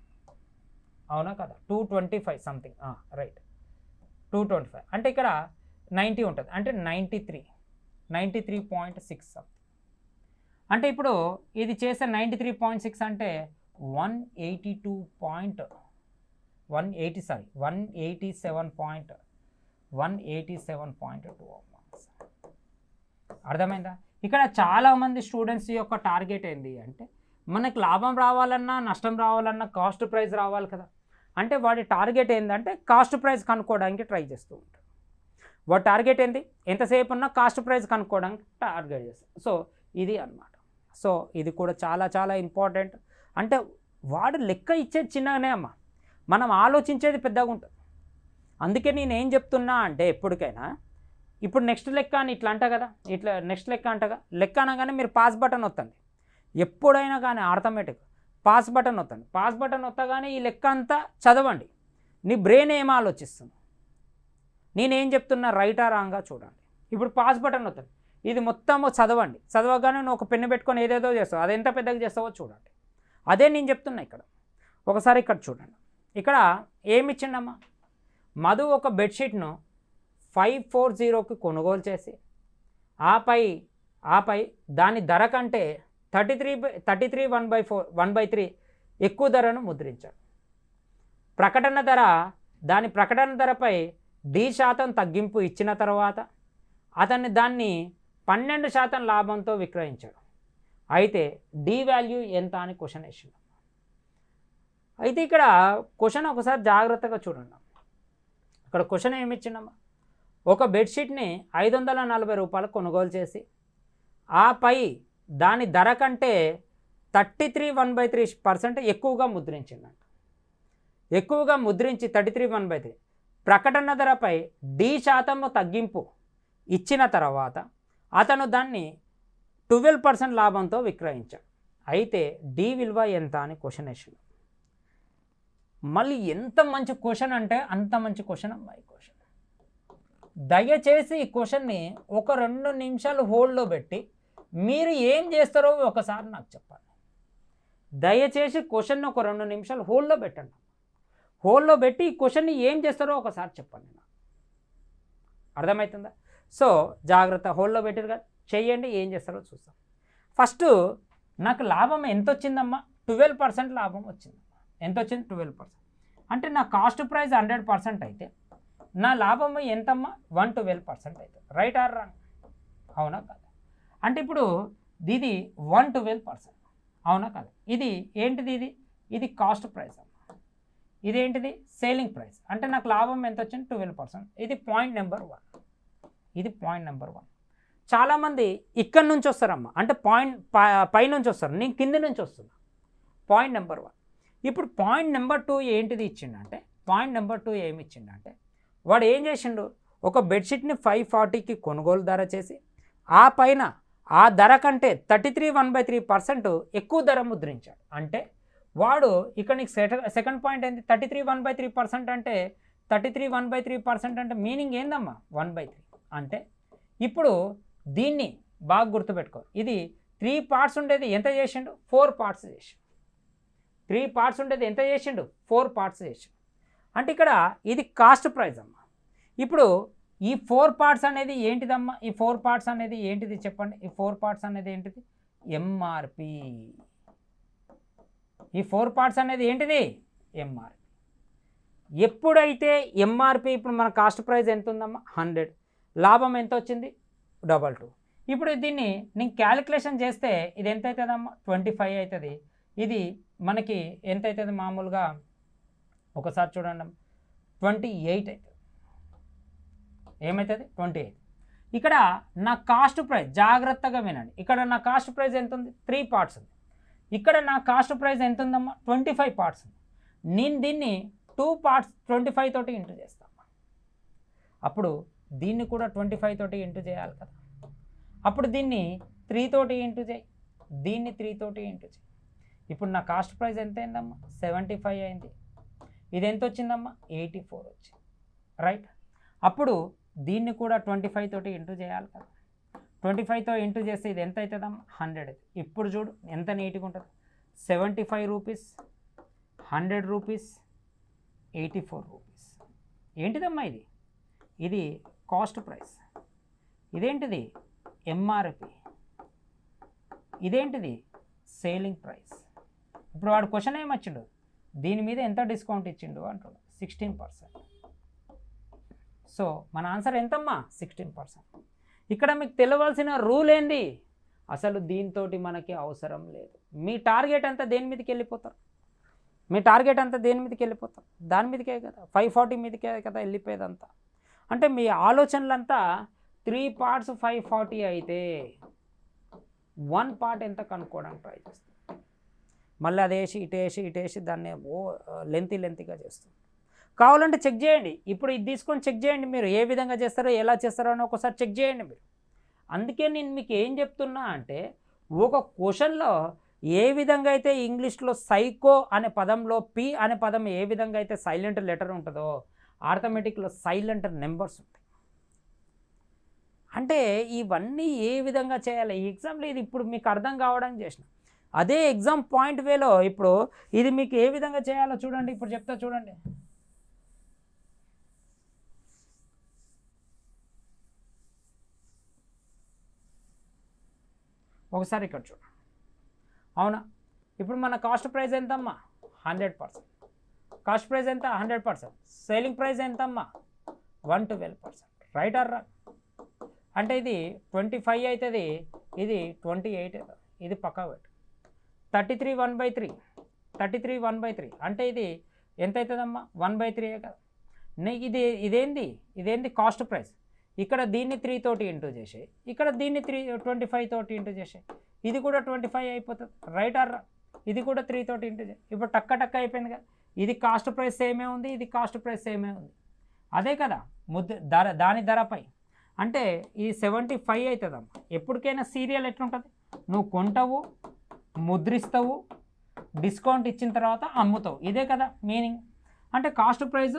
అవునా కదా, 225 సంథింగ్, రైట్. 225 అంటే ఇక్కడ 90 ఉంటుంది, అంటే 93.6. అంటే ఇప్పుడు ఇది చేసే 93.6 అంటే 187.2 అర్థమైందా. ఇక్కడ చాలామంది స్టూడెంట్స్ యొక్క టార్గెట్ ఏంటి అంటే, మనకు లాభం రావాలన్నా నష్టం రావాలన్నా కాస్ట్ ప్రైస్ రావాలి కదా. అంటే వాడి టార్గెట్ ఏంటంటే కాస్ట్ ప్రైస్ కనుక్కోవడానికి ట్రై చేస్తూ ఉంటాడు. వాడి టార్గెట్ ఏంటి, ఎంతసేపు ఉన్నా కాస్ట్ ప్రైస్ కనుక్కోవడానికి టార్గెట్ చేస్తాడు. సో ఇది అన్నమాట. సో ఇది కూడా చాలా చాలా ఇంపార్టెంట్. అంటే వాడు లెక్క ఇచ్చేది చిన్నగానే అమ్మ, మనం ఆలోచించేది పెద్దగా ఉంటుంది. అందుకే నేను ఏం చెప్తున్నా అంటే, ఎప్పటికైనా ఇప్పుడు నెక్స్ట్ లెక్క అని ఇట్లా అంట కదా, ఇట్లా నెక్స్ట్ లెక్క అంటగా, లెక్క అనగానే మీరు పాస్ బటన్ వస్తుంది. ఎప్పుడైనా కానీ ఆటోమేటిక్ పాస్ బటన్ వస్తుంది. పాస్ బటన్ వస్తగానే ఈ లెక్క అంతా చదవండి. నీ బ్రెయిన్ ఏం ఆలోచిస్తుంది, నేనేం చెప్తున్నా రైటా రాంగా చూడండి. ఇప్పుడు పాస్ బటన్ వస్తుంది, ఇది మొత్తం చదవండి. చదవగానే నువ్వు ఒక పెన్ను పెట్టుకొని ఏదేదో చేస్తావు, అది ఎంత పెద్దగా చేస్తావో చూడండి. అదే నేను చెప్తున్నా ఇక్కడ. ఒకసారి ఇక్కడ చూడండి, ఇక్కడ ఏమి ఇచ్చిండమ్మా, మధు ఒక బెడ్షీట్ను 540కి కొనుగోలు చేసి ఆపై దాని ధర కంటే 33 1/3 ఎక్కువ ధరను ముద్రించాడు. దాని ప్రకటన ధరపై D% తగ్గింపు ఇచ్చిన తర్వాత అతన్ని దాన్ని 12% లాభంతో విక్రయించాడు. అయితే D వాల్యూ ఎంత అని క్వశ్చన్ వేసిండు. అయితే ఇక్కడ క్వశ్చన్ ఒకసారి జాగ్రత్తగా చూడండి. ఇక్కడ క్వశ్చన్ ఏమి ఇచ్చిండమ్మా, ఒక బెడ్షీట్ని 540 రూపాయలు కొనుగోలు చేసి ఆపై దాని ధర కంటే 33 1/3% ఎక్కువగా ముద్రించిందంట. ఎక్కువగా ముద్రించి 33 1/3 ప్రకటన ధరపై D% తగ్గింపు ఇచ్చిన తర్వాత అతను దాన్ని 12% లాభంతో విక్రయించాడు. అయితే D విలువ ఎంత అని క్వశ్చన్ వేసిండు. మళ్ళీ ఎంత మంచి క్వశ్చన్ అంటే అంత మంచి క్వశ్చన్ అమ్మా ఈ క్వశ్చన్. దయచేసి ఈ క్వశ్చన్ని ఒక 2 నిమిషాలు హోల్డ్లో పెట్టి మీరు ఏం చేస్తారో ఒకసారి నాకు చెప్పండి. దయచేసి క్వశ్చన్ని ఒక 2 నిమిషాలు హోల్డ్లో పెట్టండి. హోల్డ్లో పెట్టి ఈ క్వశ్చన్ని ఏం చేస్తారో ఒకసారి చెప్పండి నాకు. అర్థమవుతుందా? సో జాగ్రత్త, హోల్డ్లో పెట్టారు కదా, చెయ్యండి, ఏం చేస్తారో చూస్తాం. ఫస్ట్ నాకు లాభం ఎంత వచ్చిందమ్మా, 12% లాభం వచ్చింది. ఎంత వచ్చింది 12%. అంటే నా కాస్ట్ ప్రైస్ 100% అయితే నా లాభం ఎంతమ్మా 112% అయితే. రైట్ ఆర్ రాంగ్, అవునా కదా? అంటే ఇప్పుడు ఇది 112%, అవునా కదా? ఇది ఏంటిది, ఇది కాస్ట్ ప్రైస్ అమ్మా, ఇదేంటిది సేలింగ్ ప్రైస్. అంటే నాకు లాభం ఎంత వచ్చింది 12%. ఇది పాయింట్ నెంబర్ 1. ఇది పాయింట్ నెంబర్ 1. చాలామంది ఇక్కడి నుంచి వస్తారమ్మా, అంటే పైనుంచి వస్తారు, నేను కింది నుంచి వస్తున్నా. Point number 1. ఇప్పుడు పాయింట్ నెంబర్ 2 ఏంటిది ఇచ్చిండంటే, పాయింట్ నెంబర్ 2 ఏమి ఇచ్చిండంటే, వాడు ఏం చేసిండు, ఒక బెడ్షీట్ని 540కి కొనుగోలు ధర చేసి ఆ పైన ఆ ధర కంటే 33 ఎక్కువ ధర ముద్రించాడు అంటే వాడు ఇక్కడ నీకు సెకండ్ పాయింట్ ఏంటి 33 అంటే 33 అంటే మీనింగ్ ఏందమ్మా 1/3 అంటే ఇప్పుడు దీన్ని బాగా గుర్తుపెట్టుకో ఇది 3 పార్ట్స్ ఉండేది ఎంత చేసిండు 4 పార్ట్స్ చేసిండు 3 పార్ట్స్ ఉండేది ఎంత చేసిండు 4 పార్ట్స్ చేసిండు అంటే ఇక్కడ ఇది కాస్ట్ ప్రైస్ అమ్మా ఇప్పుడు ఈ 4 పార్ట్స్ అనేది ఏంటిదమ్మా ఈ 4 పార్ట్స్ అనేది ఏంటిది చెప్పండి ఈ 4 పార్ట్స్ అనేది ఏంటిది ఎంఆర్పి ఈ 4 పార్ట్స్ అనేది ఏంటిది ఎంఆర్పి ఎప్పుడైతే ఎంఆర్పి ఇప్పుడు మన కాస్ట్ ప్రైస్ ఎంత ఉందమ్మా 100 లాభం ఎంత వచ్చింది 22 ఇప్పుడు దీన్ని నేను క్యాలిక్యులేషన్ చేస్తే ఇది ఎంత అవుతుందమ్మా 25 అవుతుంది ఇది మనకి ఎంత అవుతుంది మామూలుగా ఒకసారి చూడండి 28 అవుతుంది ఏమవుతుంది 28 ఇక్కడ నా కాస్ట్ ప్రైస్ జాగ్రత్తగా వినండి ఇక్కడ నా కాస్ట్ ప్రైస్ ఎంత ఉంది 3 పార్ట్స్ ఉంది ఇక్కడ నా కాస్ట్ ప్రైస్ ఎంత ఉందమ్మా 25 పార్ట్స్ ఉంది నేను దీన్ని 2 పార్ట్స్ 25 తోటి ఇంటూ చేస్తాను అప్పుడు దీన్ని కూడా 25 తోటి ఇంటూ చేయాలి కదా అప్పుడు దీన్ని 3 తోటి ఇంటూ చేయి దీన్ని 3 తోటి ఇంటూ చేయి ఇప్పుడు నా కాస్ట్ ప్రైస్ ఎంత అయిందమ్మా 75 అయింది ఇది ఎంత వచ్చిందమ్మా 84 వచ్చింది రైట్ అప్పుడు దీన్ని కూడా 25 తోటి ఇంటూ చేయాలి కదా 25తో ఇంటూ చేస్తే ఇది ఎంత అవుతుందమ్మా 100 ఇప్పుడు చూడు ఎంత నీట్గా ఉంటుంది 75 రూపీస్ 100 రూపీస్ 84 రూపీస్ ఏంటిదమ్మా ఇది కాస్ట్ ప్రైస్ ఇదేంటిది ఎంఆర్పి ఇదేంటిది సేలింగ్ ప్రైస్ ఇప్పుడు వాడు క్వశ్చన్ ఏమొచ్చిండు దీని మీద ఎంత డిస్కౌంట్ ఇచ్చిండు అంటాడు 16%. సో మన ఆన్సర్ ఎంతమ్మా 16%. ఇక్కడ మీకు తెలియవలసిన రూల్ ఏంది అసలు దీంతో మనకి అవసరం లేదు మీ టార్గెట్ అంతా దేని మీదకి వెళ్ళిపోతారు మీ టార్గెట్ అంతా దేని మీదకి వెళ్ళిపోతారు దాని మీదకే కదా 540 మీదకే కదా వెళ్ళిపోయేదంతా అంటే మీ ఆలోచనలంతా 3 పార్ట్స్ 540 అయితే 1 పార్ట్ ఎంత కనుక్కోవడానికి ట్రై చేస్తాం మళ్ళీ అదేసి ఇటేసి దాన్ని లెంతీగా చేస్తాం కావాలంటే చెక్ చేయండి ఇప్పుడు ఇది తీసుకొని చెక్ చేయండి మీరు ఏ విధంగా చేస్తారో ఎలా చేస్తారో అని ఒకసారి చెక్ చేయండి మీరు అందుకే నేను మీకు ఏం చెప్తున్నా అంటే ఒక క్వశ్చన్లో ఏ విధంగా అయితే ఇంగ్లీష్లో సైకో అనే పదంలో పి అనే పదం ఏ విధంగా అయితే సైలెంట్ లెటర్ ఉంటుందో ఆర్థమెటిక్లో సైలెంట్ నెంబర్స్ ఉంటాయి అంటే ఇవన్నీ ఏ విధంగా చేయాలి ఈ ఎగ్జామ్లో ఇది ఇప్పుడు మీకు అర్థం కావడానికి చేసిన అదే ఎగ్జామ్ పాయింట్ వేలో ఇప్పుడు ఇది మీకు ఏ విధంగా చేయాలో చూడండి ఇప్పుడు చెప్తా చూడండి ఒకసారి ఇక్కడ చూడండి అవునా ఇప్పుడు మన కాస్ట్ ప్రైస్ ఎంతమ్మా 100% కాస్ట్ ప్రైస్ ఎంత 100% సేలింగ్ ప్రైస్ ఎంతమ్మా 112% రైట్ ఆర్ రాంగ్ అంటే ఇది 25 అవుతుంది ఇది 28 అవుతుంది ఇది పక్కా పెట్టు 33 1/3 అంటే ఇది ఎంత అవుతుందమ్మా 1/3 కదా నీకు ఇదేంది కాస్ట్ ప్రైస్ ఇక్కడ దీన్ని 3 తోటి ఇంటూ చేసే ఇక్కడ దీన్ని 25 తోటి ఇంటూ చేసే ఇది కూడా 25 అయిపోతుంది రైట్ ఆర్ ఇది కూడా 3 తోటి ఇంటూ చేయి ఇప్పుడు టక్క అయిపోయింది కదా ఇది కాస్ట్ ప్రైస్ సేమే ఉంది ఇది కాస్ట్ ప్రైస్ సేమే ఉంది అదే కదా దాని ధరపై అంటే ఇది 75 అవుతుందమ్మా ఎప్పటికైనా సీరియల్ ఎట్లుంటుంది నువ్వు కొంటావు ముద్రిస్తావు డిస్కౌంట్ ఇచ్చిన తర్వాత అమ్ముతావు ఇదే కదా మీనింగ్ అంటే cost price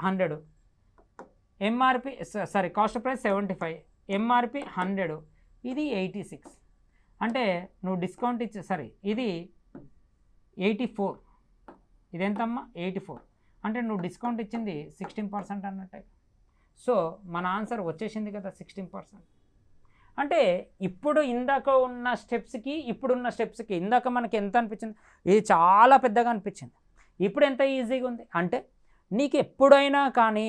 100 MRP cost price 75 MRP 100 ఇది 86 అంటే నువ్వు డిస్కౌంట్ ఇది 84 ఇది ఎంతమ్మా 84 అంటే నువ్వు డిస్కౌంట్ ఇచ్చింది 16% అన్నట్టే సో మన ఆన్సర్ వచ్చేసింది కదా 16%. అంటే ఇప్పుడు ఇందాక ఉన్న స్టెప్స్కి ఇప్పుడున్న స్టెప్స్కి ఇందాక మనకి ఎంత అనిపించింది ఇది చాలా పెద్దగా అనిపించింది ఇప్పుడు ఎంత ఈజీగా ఉంది అంటే నీకు ఎప్పుడైనా కానీ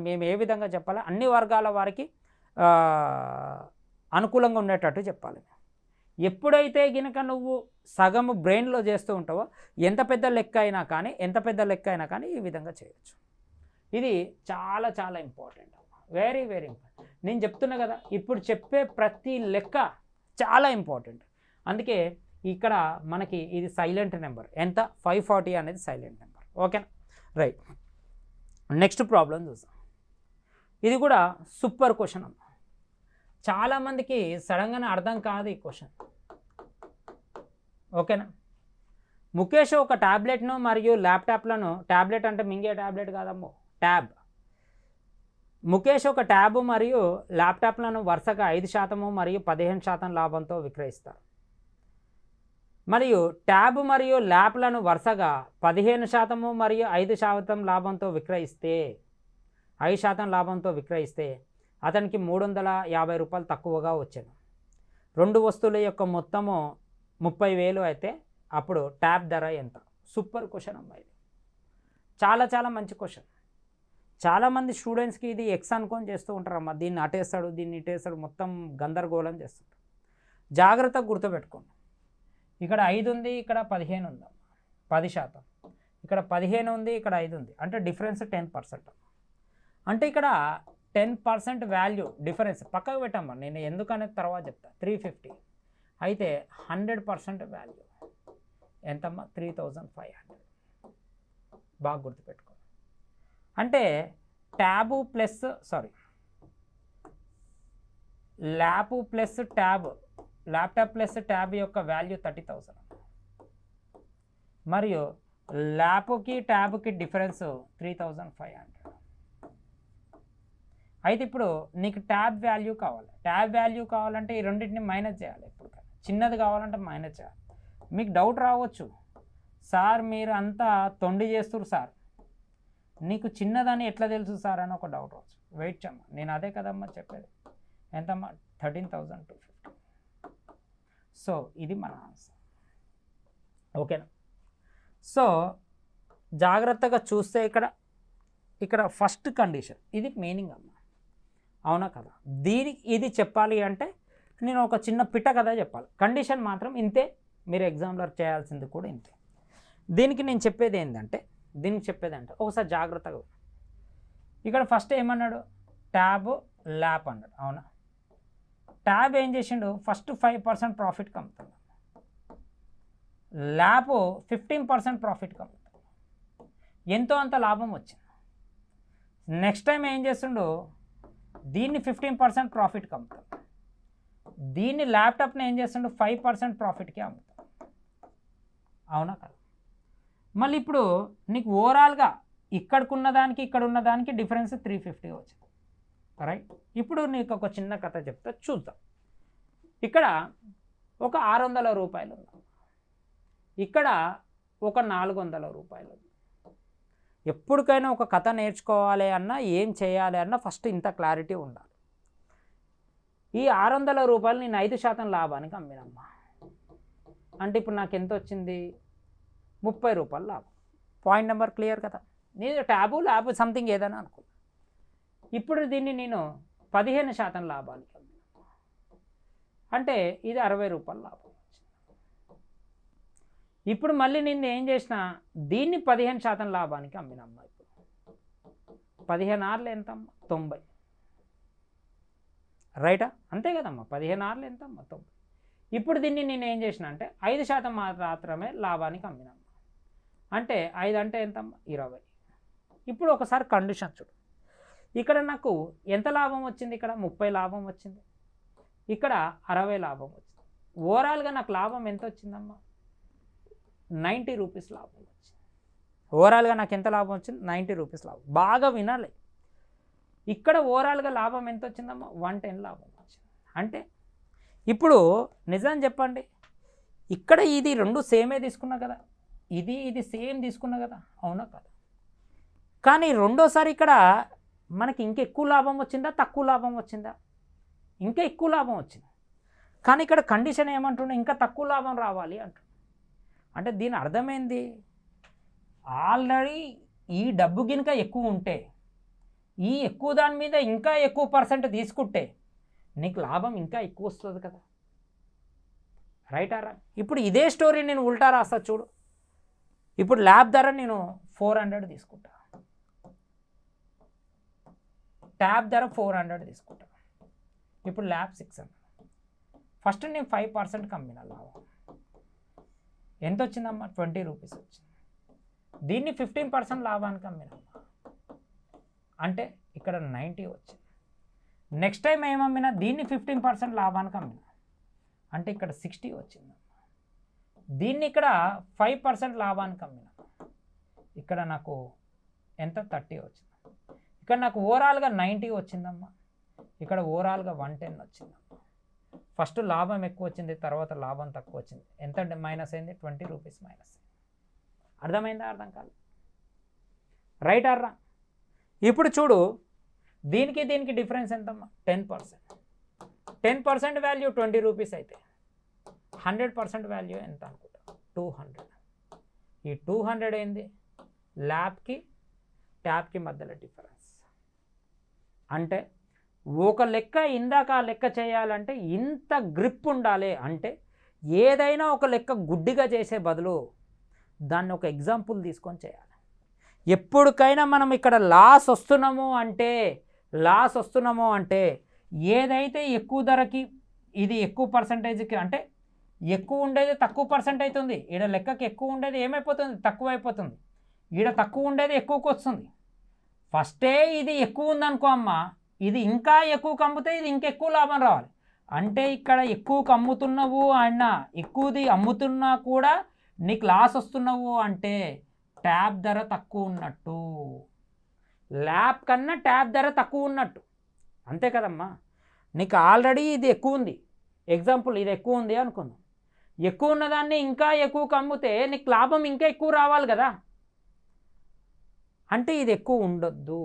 మేము ఏ విధంగా చెప్పాలి అన్ని వర్గాల వారికి అనుకూలంగా ఉండేటట్టు చెప్పాలి ఎప్పుడైతే గినక నువ్వు సగము బ్రెయిన్లో చేస్తూ ఉంటావో ఎంత పెద్ద లెక్క అయినా కానీ ఈ విధంగా చేయొచ్చు ఇది చాలా ఇంపార్టెంట్ వెరీ ఇంపార్టెంట్ నేను చెప్తున్నా కదా ఇప్పుడు చెప్పే ప్రతి లెక్క చాలా ఇంపార్టెంట్ అందుకే ఇక్కడ మనకి ఇది సైలెంట్ నెంబర్ ఎంత 540 అనేది సైలెంట్ నెంబర్ ఓకేనా రైట్ నెక్స్ట్ ప్రాబ్లం చూద్దాం ఇది కూడా సూపర్ క్వశ్చన్ అమ్మ చాలామందికి సడన్గానే అర్థం కాదు ఈ క్వశ్చన్. ఓకేనా? ముఖేష్ ఒక ట్యాబ్లెట్ను మరియు ల్యాప్టాప్లను, ట్యాబ్లెట్ అంటే మింగే ట్యాబ్లెట్ కాదమ్మో, ట్యాబ్. ముఖేష్ ఒక ట్యాబ్ మరియు ల్యాప్టాప్లను వరుసగా 5% మరియు 15% లాభంతో విక్రయిస్తారు. మరియు ట్యాబ్ మరియు ల్యాప్లను వరుసగా 15% మరియు 5% లాభంతో విక్రయిస్తే 5% లాభంతో విక్రయిస్తే అతనికి 350 రూపాయలు తక్కువగా వచ్చాను. 2 వస్తువుల యొక్క మొత్తము 30,000 అయితే అప్పుడు ట్యాబ్ ధర ఎంత? సూపర్ క్వశ్చన్ అమ్మాయి. చాలా చాలా మంచి క్వశ్చన్. చాలామంది స్టూడెంట్స్కి ఇది ఎక్స్ అనుకొని చేస్తూ ఉంటారమ్మా. దీన్ని అటేస్తాడు, దీన్ని ఇటేస్తాడు, మొత్తం గందరగోళం చేస్తుంటారు. జాగ్రత్తగా గుర్తుపెట్టుకోండి. ఇక్కడ 5 ఉంది, ఇక్కడ 15 ఉందమ్మా, 10%. ఇక్కడ 15 ఉంది, ఇక్కడ 5 ఉంది, అంటే డిఫరెన్స్ 10%. అంటే ఇక్కడ 10% వాల్యూ డిఫరెన్స్ పక్కకు పెట్టమ్మా, నేను ఎందుకనేది తర్వాత చెప్తా. 350 అయితే 100% వాల్యూ ఎంతమ్మా? 3,500. బాగా గుర్తుపెట్టుకో. అంటే tab plus lap plus tab, laptop plus tab యొక్క వాల్యూ 30,000 మరియు ల్యాప్కి ట్యాబ్కి డిఫరెన్స్ 3,500. అయితే ఇప్పుడు నీకు ట్యాబ్ వాల్యూ కావాలి. ట్యాబ్ వాల్యూ కావాలంటే ఈ రెండింటిని మైనస్ చేయాలి. ఇప్పుడు చిన్నది కావాలంటే మైనస్ చేయాలి. మీకు డౌట్ రావచ్చు, సార్ మీరు అంతా తొండి చేస్తున్నారు సార్, నీకు చిన్నదని ఎట్లా తెలుసు సార్ అని ఒక డౌట్ రావచ్చు. వెయిట్ చేయమ్మా, నేను అదే కదమ్మా చెప్పేది. ఎంతమ్మా? 13,250. సో ఇది మన ఆన్సర్. ఓకేనా? సో జాగ్రత్తగా చూస్తే ఇక్కడ ఫస్ట్ కండిషన్ ఇది మీనింగ్ అమ్మా, అవునా కదా? ఇది చెప్పాలి అంటే నేను ఒక చిన్న పిట్ట కథ చెప్పాలి. కండిషన్ మాత్రం ఇంతే, మీరు ఎగ్జామ్లో చేయాల్సింది కూడా ఇంతే. దీనికి నేను చెప్పేది ఏంటంటే ఒకసారి జాగ్రత్తగా ఇక్కడ ఫస్ట్ ఏమన్నాడు? ట్యాబ్ ల్యాప్ అన్నాడు, అవునా? ట్యాబ్ ఏం చేసిండు? ఫస్ట్ 5% ప్రాఫిట్కి అమ్ముతాడు. ల్యాప్ 15% ప్రాఫిట్కి అమ్ముతాడు. ఎంతో అంత లాభం వచ్చింది. నెక్స్ట్ టైం ఏం చేస్తుండు? దీన్ని 15% ప్రాఫిట్కి అమ్ముతాడు. దీన్ని ల్యాప్టాప్ని ఏం చేస్తుండు? 5% ప్రాఫిట్కి అమ్ముతాడు, అవునా కదా? మళ్ళీ ఇప్పుడు నీకు ఓవరాల్గా ఇక్కడికున్న దానికి ఇక్కడ ఉన్న దానికి డిఫరెన్స్ 350 వచ్చింది, రైట్? ఇప్పుడు నీకు ఒక చిన్న కథ చెప్తా, చూద్దాం. ఇక్కడ ఒక 600 రూపాయలు ఉంది, ఇక్కడ ఒక 400 రూపాయలు ఉంది. ఎప్పటికైనా ఒక కథ నేర్చుకోవాలి అన్నా, ఏం చేయాలి అన్నా ఫస్ట్ ఇంత క్లారిటీ ఉండాలి. ఈ 600 రూపాయలు నేను 5% లాభానికి అమ్మినమ్మా. అంటే ఇప్పుడు నాకు ఎంత వచ్చింది? 30 రూపాయలు లాభం. పాయింట్ నెంబర్ క్లియర్ కదా? నేను ట్యాబు ల్యాబ్ సంథింగ్ ఏదైనా అనుకో. ఇప్పుడు దీన్ని నేను 15% లాభానికి అమ్మిన, అంటే ఇది 60 రూపాయలు లాభం వచ్చింది. ఇప్పుడు మళ్ళీ నేను ఏం చేసిన? దీన్ని 15% లాభానికి అమ్మినమ్మా. ఇప్పుడు 15 ఆర్లు ఎంతమ్మా? 90, రైటా? అంతే కదమ్మా, 15 ఆర్లు ఎంతమ్మా? 90. ఇప్పుడు దీన్ని నేను ఏం చేసిన అంటే 5% మాత్రమే లాభానికి అమ్మినమ్మా. అంటే 5 అంటే ఎంతమ్మా? 20. ఇప్పుడు ఒకసారి కండిషన్ చూడు. ఇక్కడ నాకు ఎంత లాభం వచ్చింది? ఇక్కడ 30 లాభం వచ్చింది, ఇక్కడ 60 లాభం వచ్చింది. ఓవరాల్గా నాకు లాభం ఎంత వచ్చిందమ్మా? 90 రూపీస్ లాభం వచ్చింది. ఓవరాల్గా నాకు ఎంత లాభం వచ్చింది? 90 రూపీస్ లాభం. బాగా వినాలి. ఇక్కడ ఓవరాల్గా లాభం ఎంత వచ్చిందమ్మా? 110 లాభం వచ్చింది. అంటే ఇప్పుడు నిజం చెప్పండి, ఇక్కడ ఇది రెండు సేమే తీసుకున్నా కదా, ఇది సేమ్ తీసుకున్నా కదా, అవునా కదా? కానీ రెండోసారి ఇక్కడ మనకి ఇంకా ఎక్కువ లాభం వచ్చిందా, తక్కువ లాభం వచ్చిందా? ఇంకా ఎక్కువ లాభం వచ్చింది. కానీ ఇక్కడ కండిషన్ ఏమంటుండే? ఇంకా తక్కువ లాభం రావాలి అంటు. అంటే దీని అర్థమైంది, ఆల్రెడీ ఈ డబ్బు గినక ఎక్కువ ఉంటే, ఈ ఎక్కువ దాని మీద ఇంకా ఎక్కువ % తీసుకుంటే నీకు లాభం ఇంకా ఎక్కువ వస్తుంది కదా, రైటారా? ఇప్పుడు ఇదే స్టోరీ నేను ఉల్టా రాస్తా చూడు. ఇప్పుడు ల్యాబ్ ధర నేను 400 తీసుకుంటా, ట్యాబ్ ధర 400 తీసుకుంటా. ఇప్పుడు ల్యాబ్ 600. ఫస్ట్ నేను 5% అమ్మిన, లాభం ఎంత వచ్చిందమ్మా? 20 రూపీస్ వచ్చింది. దీన్ని 15% లాభానికి అమ్మినమ్మా, అంటే ఇక్కడ 90 వచ్చింది. నెక్స్ట్ టైం ఏమమ్మినా దీన్ని 15% లాభానికి అమ్మినా, అంటే ఇక్కడ 60 వచ్చింది. దీన్ని ఇక్కడ 5% లాభానికి అమ్మినా, ఇక్కడ నాకు ఎంత 30 వచ్చింది. ఇక్కడ నాకు ఓవరాల్గా 90 వచ్చిందమ్మా, ఇక్కడ ఓవరాల్గా 110 వచ్చిందమ్మా. ఫస్ట్ లాభం ఎక్కువ వచ్చింది, తర్వాత లాభం తక్కువ వచ్చింది. ఎంత మైనస్ అయింది? 20 రూపీస్ మైనస్. అర్థమైందా? అర్థం కాదు. రైట్ అర్రా? ఇప్పుడు చూడు, దీనికి దీనికి డిఫరెన్స్ ఎంతమ్మా? 10%. 10% వాల్యూ 20 రూపీస్ అయితే 100% వాల్యూ ఎంత అనుకుంటా? 200. ఈ 200 ఏంది? ల్యాబ్కి ట్యాబ్కి మధ్యలో డిఫరెన్స్. అంటే ఒక లెక్క ఇందాక ఆ లెక్క చేయాలంటే ఇంత గ్రిప్ ఉండాలి. అంటే ఏదైనా ఒక లెక్క గుడ్డిగా చేసే బదులు దాన్ని ఒక ఎగ్జాంపుల్ తీసుకొని చేయాలి. ఎప్పటికైనా మనం ఇక్కడ లాస్ వస్తున్నాము అంటే ఏదైతే ఎక్కువ ధరకి ఇది ఎక్కువ పర్సంటేజ్కి, అంటే ఎక్కువ ఉండేది తక్కువ పర్సెంట్ అవుతుంది. ఈడ లెక్కకి ఎక్కువ ఉండేది ఏమైపోతుంది? తక్కువ అయిపోతుంది. ఈడ తక్కువ ఉండేది ఎక్కువకి వస్తుంది. ఫస్టే ఇది ఎక్కువ ఉందనుకో అమ్మ, ఇది ఇంకా ఎక్కువకి అమ్ముతే ఇది ఇంకెక్కువ లాభం రావాలి. అంటే ఇక్కడ ఎక్కువకి అమ్ముతున్నావు అన్న, ఎక్కువది అమ్ముతున్నా కూడా నీకు లాస్ వస్తున్నావు అంటే ట్యాబ్ ధర తక్కువ ఉన్నట్టు, ల్యాబ్ కన్నా ట్యాబ్ ధర తక్కువ ఉన్నట్టు. అంతే కదమ్మా? నీకు ఆల్రెడీ ఇది ఎక్కువ ఉంది, ఎగ్జాంపుల్ ఇది ఎక్కువ ఉంది అనుకుందాం. ఎక్కువ ఉన్నదాన్ని ఇంకా ఎక్కువకి అమ్మితే నీకు లాభం ఇంకా ఎక్కువ రావాలి కదా. అంటే ఇది ఎక్కువ ఉండొద్దు.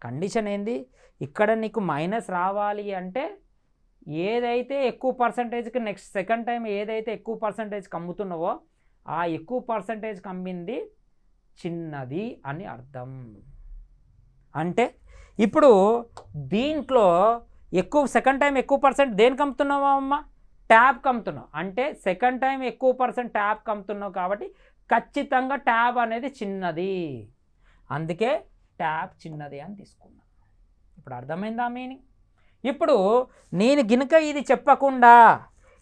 కండిషన్ ఏంది? ఇక్కడ నీకు మైనస్ రావాలి అంటే ఏదైతే ఎక్కువ పర్సంటేజ్కి నెక్స్ట్ సెకండ్ టైం ఏదైతే ఎక్కువ పర్సంటేజ్కి అమ్ముతున్నావో ఆ ఎక్కువ పర్సంటేజ్కి అమ్మింది చిన్నది అని అర్థం. అంటే ఇప్పుడు దీంట్లో ఎక్కువ సెకండ్ టైం ఎక్కువ పర్సెంట్ దేనికి అమ్ముతున్నావా అమ్మ? ట్యాబ్కి అమ్ముతున్నావు. అంటే సెకండ్ టైం ఎక్కువ పర్సెంట్ ట్యాబ్కి అమ్ముతున్నావు కాబట్టి ఖచ్చితంగా ట్యాబ్ అనేది చిన్నది, అందుకే ట్యాబ్ చిన్నది అని తీసుకున్నా. ఇప్పుడు అర్థమైందా మీనింగ్? ఇప్పుడు నేను గినుక ఇది చెప్పకుండా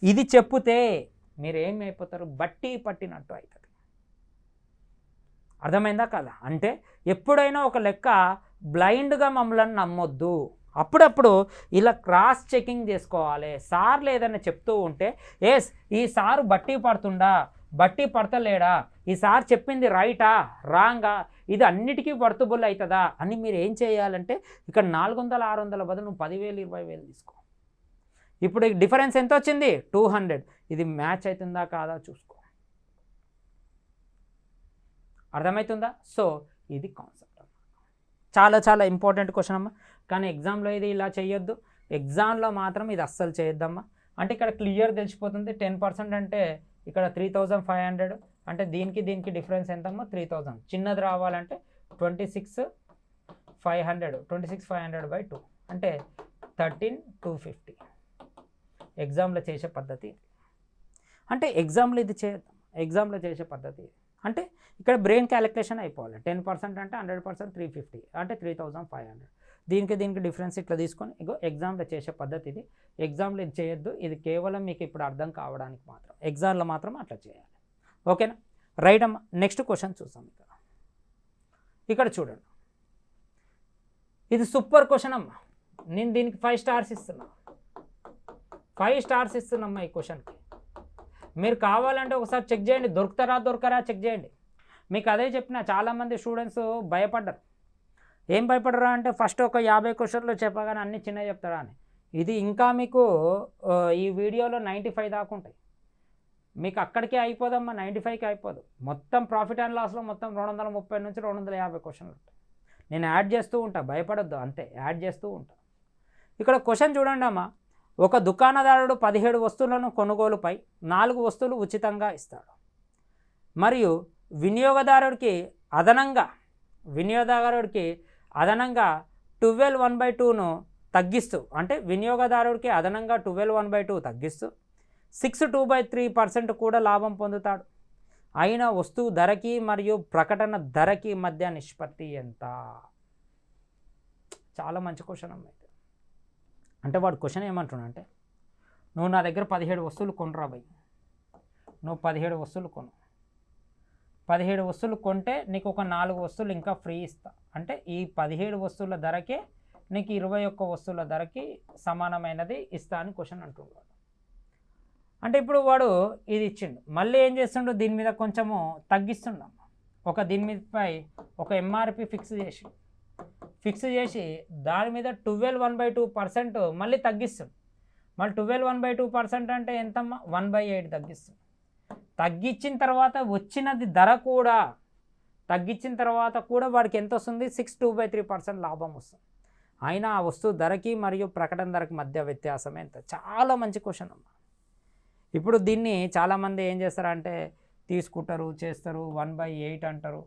ఇది చెప్తే మీరు ఏమైపోతారు? బట్టి పట్టినట్టు అవుతుంది. అర్థమైందా కదా? అంటే ఎప్పుడైనా ఒక లెక్క బ్లైండ్గా మమ్మల్ని నమ్మొద్దు. అప్పుడప్పుడు ఇలా క్రాస్ చెకింగ్ చేసుకోవాలి. సార్లు ఏదైనా చెప్తూ ఉంటే ఎస్ ఈ సారు బట్టి పడుతుండా, బట్టి పడతలేడా, ఈ సార్ చెప్పింది రైటా రాంగా, ఇది అన్నిటికీ వర్తబుల్ అవుతుందా అని మీరు ఏం చేయాలంటే ఇక్కడ 400 600 బదులు నువ్వు 10,000 20,000 తీసుకో. ఇప్పుడు డిఫరెన్స్ ఎంత వచ్చింది? 200. ఇది మ్యాచ్ అవుతుందా కాదా చూసుకో. అర్థమవుతుందా? సో ఇది కాన్సెప్ట్. చాలా చాలా ఇంపార్టెంట్ క్వశ్చన్ అమ్మా. కానీ ఎగ్జామ్లో ఇది ఇలా చేయొద్దు. ఎగ్జామ్లో మాత్రం ఇది అస్సలు చేయొద్దమ్మా. అంటే ఇక్కడ క్లియర్ తెలిసిపోతుంది. 10% అంటే ఇక్కడ 3,500. అంటే దీనికి దీనికి డిఫరెన్స్ ఎంతమ్మా? 3,000. చిన్నది రావాలంటే 26,500. 26,500/2 అంటే 13,250. ఎగ్జామ్లో చేసే పద్ధతి. అంటే ఎగ్జామ్లో ఇది చేయొద్దాం. ఎగ్జామ్లో చేసే పద్ధతి అంటే ఇక్కడ బ్రెయిన్ క్యాలిక్యులేషన్ అయిపోవాలి. 10% అంటే 100% 350 అంటే 3,500. దీనికి దీనికి డిఫరెన్స్ ఇట్లా తీసుకొని ఇగో ఎగ్జామ్లో చేసే పద్ధతి ఇది. ఎగ్జామ్లో ఇది చేయొద్దు. ఇది కేవలం మీకు ఇప్పుడు అర్థం కావడానికి మాత్రం. ఎగ్జామ్లో మాత్రం అట్లా చేయాలి. ఓకేనా? రైట్ అమ్మా. నెక్స్ట్ క్వశ్చన్ చూసాం. ఇక్కడ చూడండి, ఇది సూపర్ క్వశ్చన్ అమ్మా. నేను దీనికి 5 స్టార్స్ ఇస్తున్నా. 5 స్టార్స్ ఇస్తున్నామ్మా ఈ క్వశ్చన్కి. మీరు కావాలంటే ఒకసారి చెక్ చేయండి, దొరకరా చెక్ చేయండి. మీకు అదే చెప్పిన, చాలామంది స్టూడెంట్స్ భయపడ్డారు. ఏం భయపడరా అంటే ఫస్ట్ ఒక 50 క్వశ్చన్లు చెప్పగానే అన్ని చిన్నవి చెప్తారా అని. ఇది ఇంకా మీకు ఈ వీడియోలో 95 దాకా ఉంటాయి. మీకు అక్కడికే అయిపోదమ్మా, 95కి అయిపోదు. మొత్తం ప్రాఫిట్ అండ్ లాస్లో మొత్తం 230 నుంచి 250 క్వశ్చన్లు ఉంటాయి. నేను యాడ్ చేస్తూ ఉంటా, భయపడొద్దు, అంతే యాడ్ చేస్తూ ఉంటా. ఇక్కడ క్వశ్చన్ చూడండి అమ్మా. ఒక దుకాణదారుడు 17 వస్తువులను కొనుగోలుపై 4 వస్తువులు ఉచితంగా ఇస్తాడు. మరియు వినియోగదారుడికి అదనంగా 12/1/2ను తగ్గిస్తూ, అంటే వినియోగదారుడికి అదనంగా 12/1/2 తగ్గిస్తూ 6/2/3% కూడా లాభం పొందుతాడు. అయిన వస్తువు ధరకి మరియు ప్రకటన ధరకి మధ్య నిష్పత్తి ఎంత? చాలా మంచి క్వశ్చన్ అమ్మ. అంటే వాడు క్వశ్చన్ ఏమంటున్నా అంటే, నువ్వు నా దగ్గర 17 వస్తువులు కొనరా భయ్, నువ్వు 17 వస్తువులు కొను. 17 వస్తువులు కొంటే నీకు ఒక 4 వస్తువులు ఇంకా ఫ్రీ ఇస్తా. అంటే ఈ 17 వస్తువుల ధరకే నీకు 21 వస్తువుల ధరకి సమానమైనది ఇస్తా అని క్వశ్చన్ అంటున్నాడు. అంటే ఇప్పుడు వాడు ఇది ఇచ్చిండు, మళ్ళీ ఏం చేస్తుండు, దీని మీద కొంచెము తగ్గిస్తున్నాం, దీని మీదపై ఒక ఎంఆర్పి ఫిక్స్ చేసి దాని మీద 12 మళ్ళీ తగ్గిస్తుంది. మళ్ళీ 12 అంటే ఎంతమ్మా 1/8 తగ్గిస్తుంది. తగ్గించిన తర్వాత వచ్చినది ధర కూడా తగ్గించిన తర్వాత కూడా వాడికి ఎంత వస్తుంది, 6.2/3% లాభం వస్తుంది. అయినా ఆ వస్తువు ధరకి మరియు ప్రకటన ధరకి మధ్య వ్యత్యాసం ఎంత? చాలా మంచి క్వశ్చన్ అమ్మా. ఇప్పుడు దీన్ని చాలామంది ఏం చేస్తారంటే తీసుకుంటారు, చేస్తారు, 1/8 అంటారు,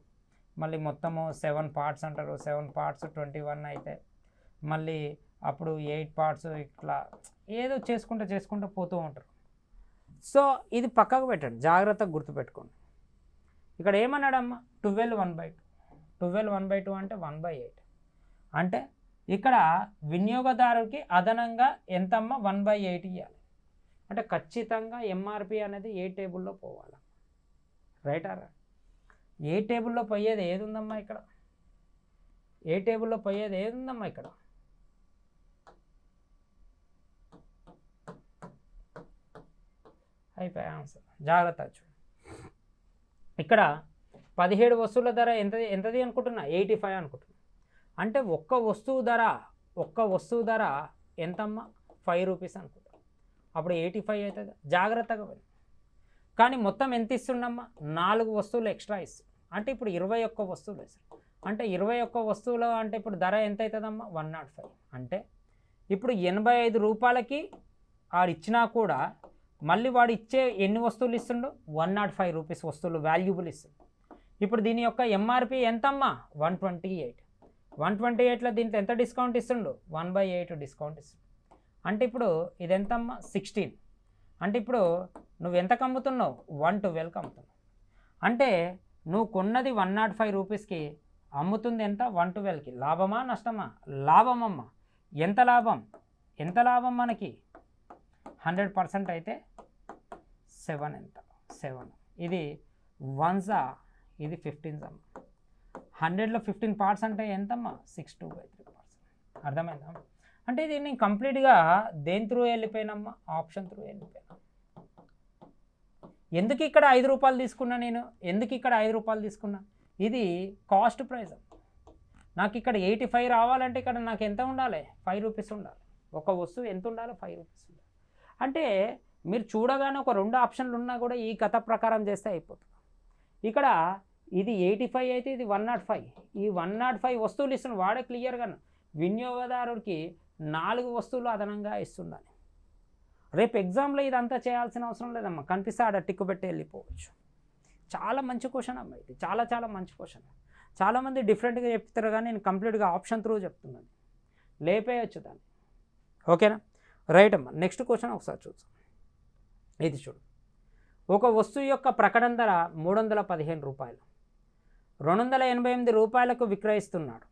మళ్ళీ మొత్తము 7 పార్ట్స్ అంటారు, 7 పార్ట్స్ 21 అయితే మళ్ళీ అప్పుడు 8 పార్ట్స్ ఇట్లా ఏదో చేసుకుంటూ పోతూ ఉంటారు. సో ఇది పక్కకు పెట్టండి, జాగ్రత్తగా గుర్తుపెట్టుకోండి. ఇక్కడ ఏమన్నాడమ్మా 12 అంటే 1/8 అంటే ఇక్కడ వినియోగదారుకి అదనంగా ఎంతమ్మా 1/8 ఇవ్వాలి. అంటే ఖచ్చితంగా ఎంఆర్పి అనేది ఏ టేబుల్లో పోవాలి, రైటారా? ఏ టేబుల్లో పోయేది ఏది ఉందమ్మా ఇక్కడ? ఏ టేబుల్లో పోయేది ఏది ఉందమ్మా ఇక్కడ? అయిపోయి ఆన్సర్. జాగ్రత్త చూడు, ఇక్కడ 17 వస్తువుల ధర ఎంతది అనుకుంటున్నా, 85 అనుకుంటున్నా. అంటే ఒక్క వస్తువు ధర ఎంతమ్మా 5 రూపీస్ అనుకుంటా, అప్పుడు 85 అవుతుంది. జాగ్రత్తగా పోయి కానీ మొత్తం ఎంత ఇస్తుండమ్మా, 4 వస్తువులు ఎక్స్ట్రా ఇస్తుంది. అంటే ఇప్పుడు 21 వస్తువులు వేస్తారు. అంటే 21 వస్తువులు అంటే ఇప్పుడు ధర ఎంత అవుతుందమ్మా 105. అంటే ఇప్పుడు 85 రూపాయలకి వాడు ఇచ్చినా కూడా మళ్ళీ వాడు ఇచ్చే ఎన్ని వస్తువులు ఇస్తుండో 105 రూపీస్ వస్తువులు వాల్యుబుల్ ఇస్తుంది. ఇప్పుడు దీని యొక్క ఎంఆర్పి ఎంతమ్మా 128. 128లో దీంట్లో ఎంత డిస్కౌంట్ ఇస్తుండు, 1/8 డిస్కౌంట్ ఇస్తుంది. అంటే ఇప్పుడు ఇది ఎంతమ్మా 16. అంటే ఇప్పుడు నువ్వు ఎంతకు అమ్ముతున్నావు, 112కి అమ్ముతున్నావు. అంటే నువ్వు కొన్నది 105 రూపీస్కి, అమ్ముతుంది ఎంత 112కి. లాభమా నష్టమా? లాభమమ్మా. ఎంత లాభం మనకి 100% అయితే 7 ఎంత 7. ఇది 1s, ఇది 15s అమ్మ. 100లో 15 పార్ట్స్ అంటే ఎంతమ్మా 6.2/3%. అర్థమైందా? అంటే ఇది నేను కంప్లీట్గా దేని త్రూ వెళ్ళిపోయినమ్మా, ఆప్షన్ త్రూ వెళ్ళిపోయినా. ఎందుకు ఇక్కడ 5 రూపాయలు తీసుకున్నా నేను, ఇది కాస్ట్ ప్రైస్. నాకు ఇక్కడ 85 రావాలంటే ఇక్కడ నాకు ఎంత ఉండాలి, 5 రూపీస్ ఉండాలి. ఒక వస్తువు ఎంత ఉండాలి, 5 రూపీస్ ఉండాలి. అంటే మీరు చూడగానే ఒక 2 ఆప్షన్లు ఉన్నా కూడా ఈ కథ ప్రకారం చేస్తే అయిపోతుంది. ఇక్కడ ఇది 85 అయితే ఇది 105. ఈ 105 వస్తువులు ఇస్తున్న వాడే క్లియర్గా వినియోగదారుడికి 4 వస్తువులు అదనంగా ఇస్తుండాలి. రేపు ఎగ్జామ్లో ఇదంతా చేయాల్సిన అవసరం లేదమ్మా, కనిపిస్తే ఆడ టిక్కు పెట్టి వెళ్ళిపోవచ్చు. చాలా మంచి క్వశ్చన్ అమ్మా ఇది, చాలా మంచి క్వశ్చన్. చాలామంది డిఫరెంట్గా చెప్తారు కానీ నేను కంప్లీట్గా ఆప్షన్ త్రూ చెప్తున్నాను, లేపేయచ్చు దాన్ని. ఓకేనా? రైట్ అమ్మా. నెక్స్ట్ క్వశ్చన్ ఒకసారి చూద్దాం. ఇది చూడు, ఒక వస్తువు యొక్క ప్రకటన ధర 315 రూపాయలు, 288 రూపాయలకు విక్రయిస్తున్నాడు.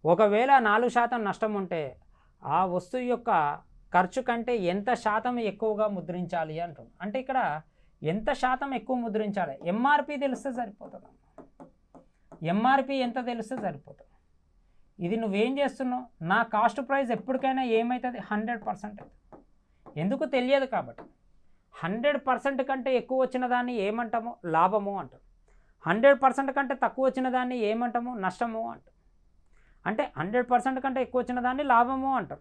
ఒకవేళ 4% నష్టం ఉంటే ఆ వస్తువు యొక్క ఖర్చు కంటే ఎంత శాతం ఎక్కువగా ముద్రించాలి అంటుంది. అంటే ఇక్కడ ఎంత శాతం ఎక్కువ ముద్రించాలి, ఎంఆర్పి తెలిస్తే సరిపోతుంది. ఎంఆర్పి ఎంత తెలిస్తే సరిపోతుంది. ఇది నువ్వేం చేస్తున్నావు, నా కాస్ట్ ప్రైస్ ఎప్పటికైనా ఏమవుతుంది 100% అవుతుంది. ఎందుకు తెలియదు కాబట్టి 100% కంటే ఎక్కువ వచ్చిన దాన్ని ఏమంటామో లాభము అంటాం, 100% కంటే తక్కువ వచ్చిన దాన్ని ఏమంటామో నష్టము అంటాం. అంటే 100% కంటే ఎక్కువ వచ్చిన దాన్ని లాభము అంటాం,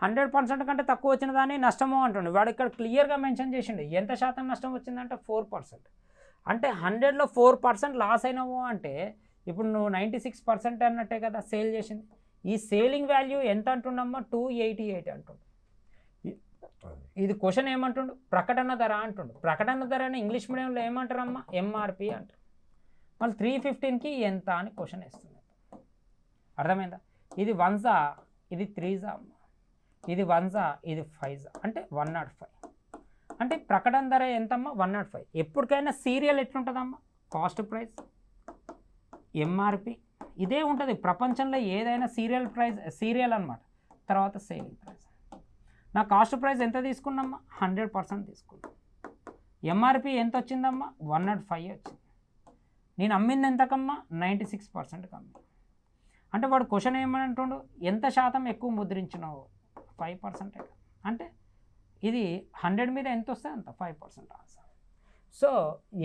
100% కంటే తక్కువ వచ్చిన దాన్ని నష్టము అంటుండే. వాడు ఇక్కడ క్లియర్గా మెన్షన్ చేసిండు ఎంత శాతం నష్టం వచ్చిందంటే 4%. అంటే 100లో 4% లాస్ అయినావు అంటే ఇప్పుడు నువ్వు 96% అన్నట్టే కదా సేల్ చేసింది. ఈ సేలింగ్ వాల్యూ ఎంత అంటుండమ్మా 288 అంటుండు. ఇది క్వశ్చన్ ఏమంటుండు, ప్రకటన ధర అంటుండు. ప్రకటన ధర అని ఇంగ్లీష్ మీడియంలో ఏమంటారమ్మా ఎంఆర్పి అంటారు. మళ్ళీ 315కి ఎంత అని క్వశ్చన్ వేస్తుంది. అర్థమైందా? ఇది 1s, ఇది 3s, ఇది 1s, ఇది 5s, అంటే 105. అంటే ప్రకటన ధర ఎంతమ్మా 105. ఎప్పటికైనా సీరియల్ ఎట్లుంటుందమ్మా, కాస్ట్ ప్రైస్ ఎంఆర్పి ఇదే ఉంటుంది. ప్రపంచంలో ఏదైనా సీరియల్ అనమాట, తర్వాత సేలింగ్ ప్రైస్. నా కాస్ట్ ప్రైస్ ఎంత తీసుకున్నామ్మా 100% తీసుకున్నా. ఎంఆర్పి ఎంత వచ్చిందమ్మా 105 వచ్చింది. నేను అమ్మింది ఎంతకమ్మా 96%కి అమ్మి. అంటే వాడు క్వశ్చన్ ఏమంటుండు, ఎంత శాతం ఎక్కువ ముద్రించినావు, 5%. అంటే ఇది 100 మీద ఎంత వస్తే అంత 5% ఆన్సర్. సో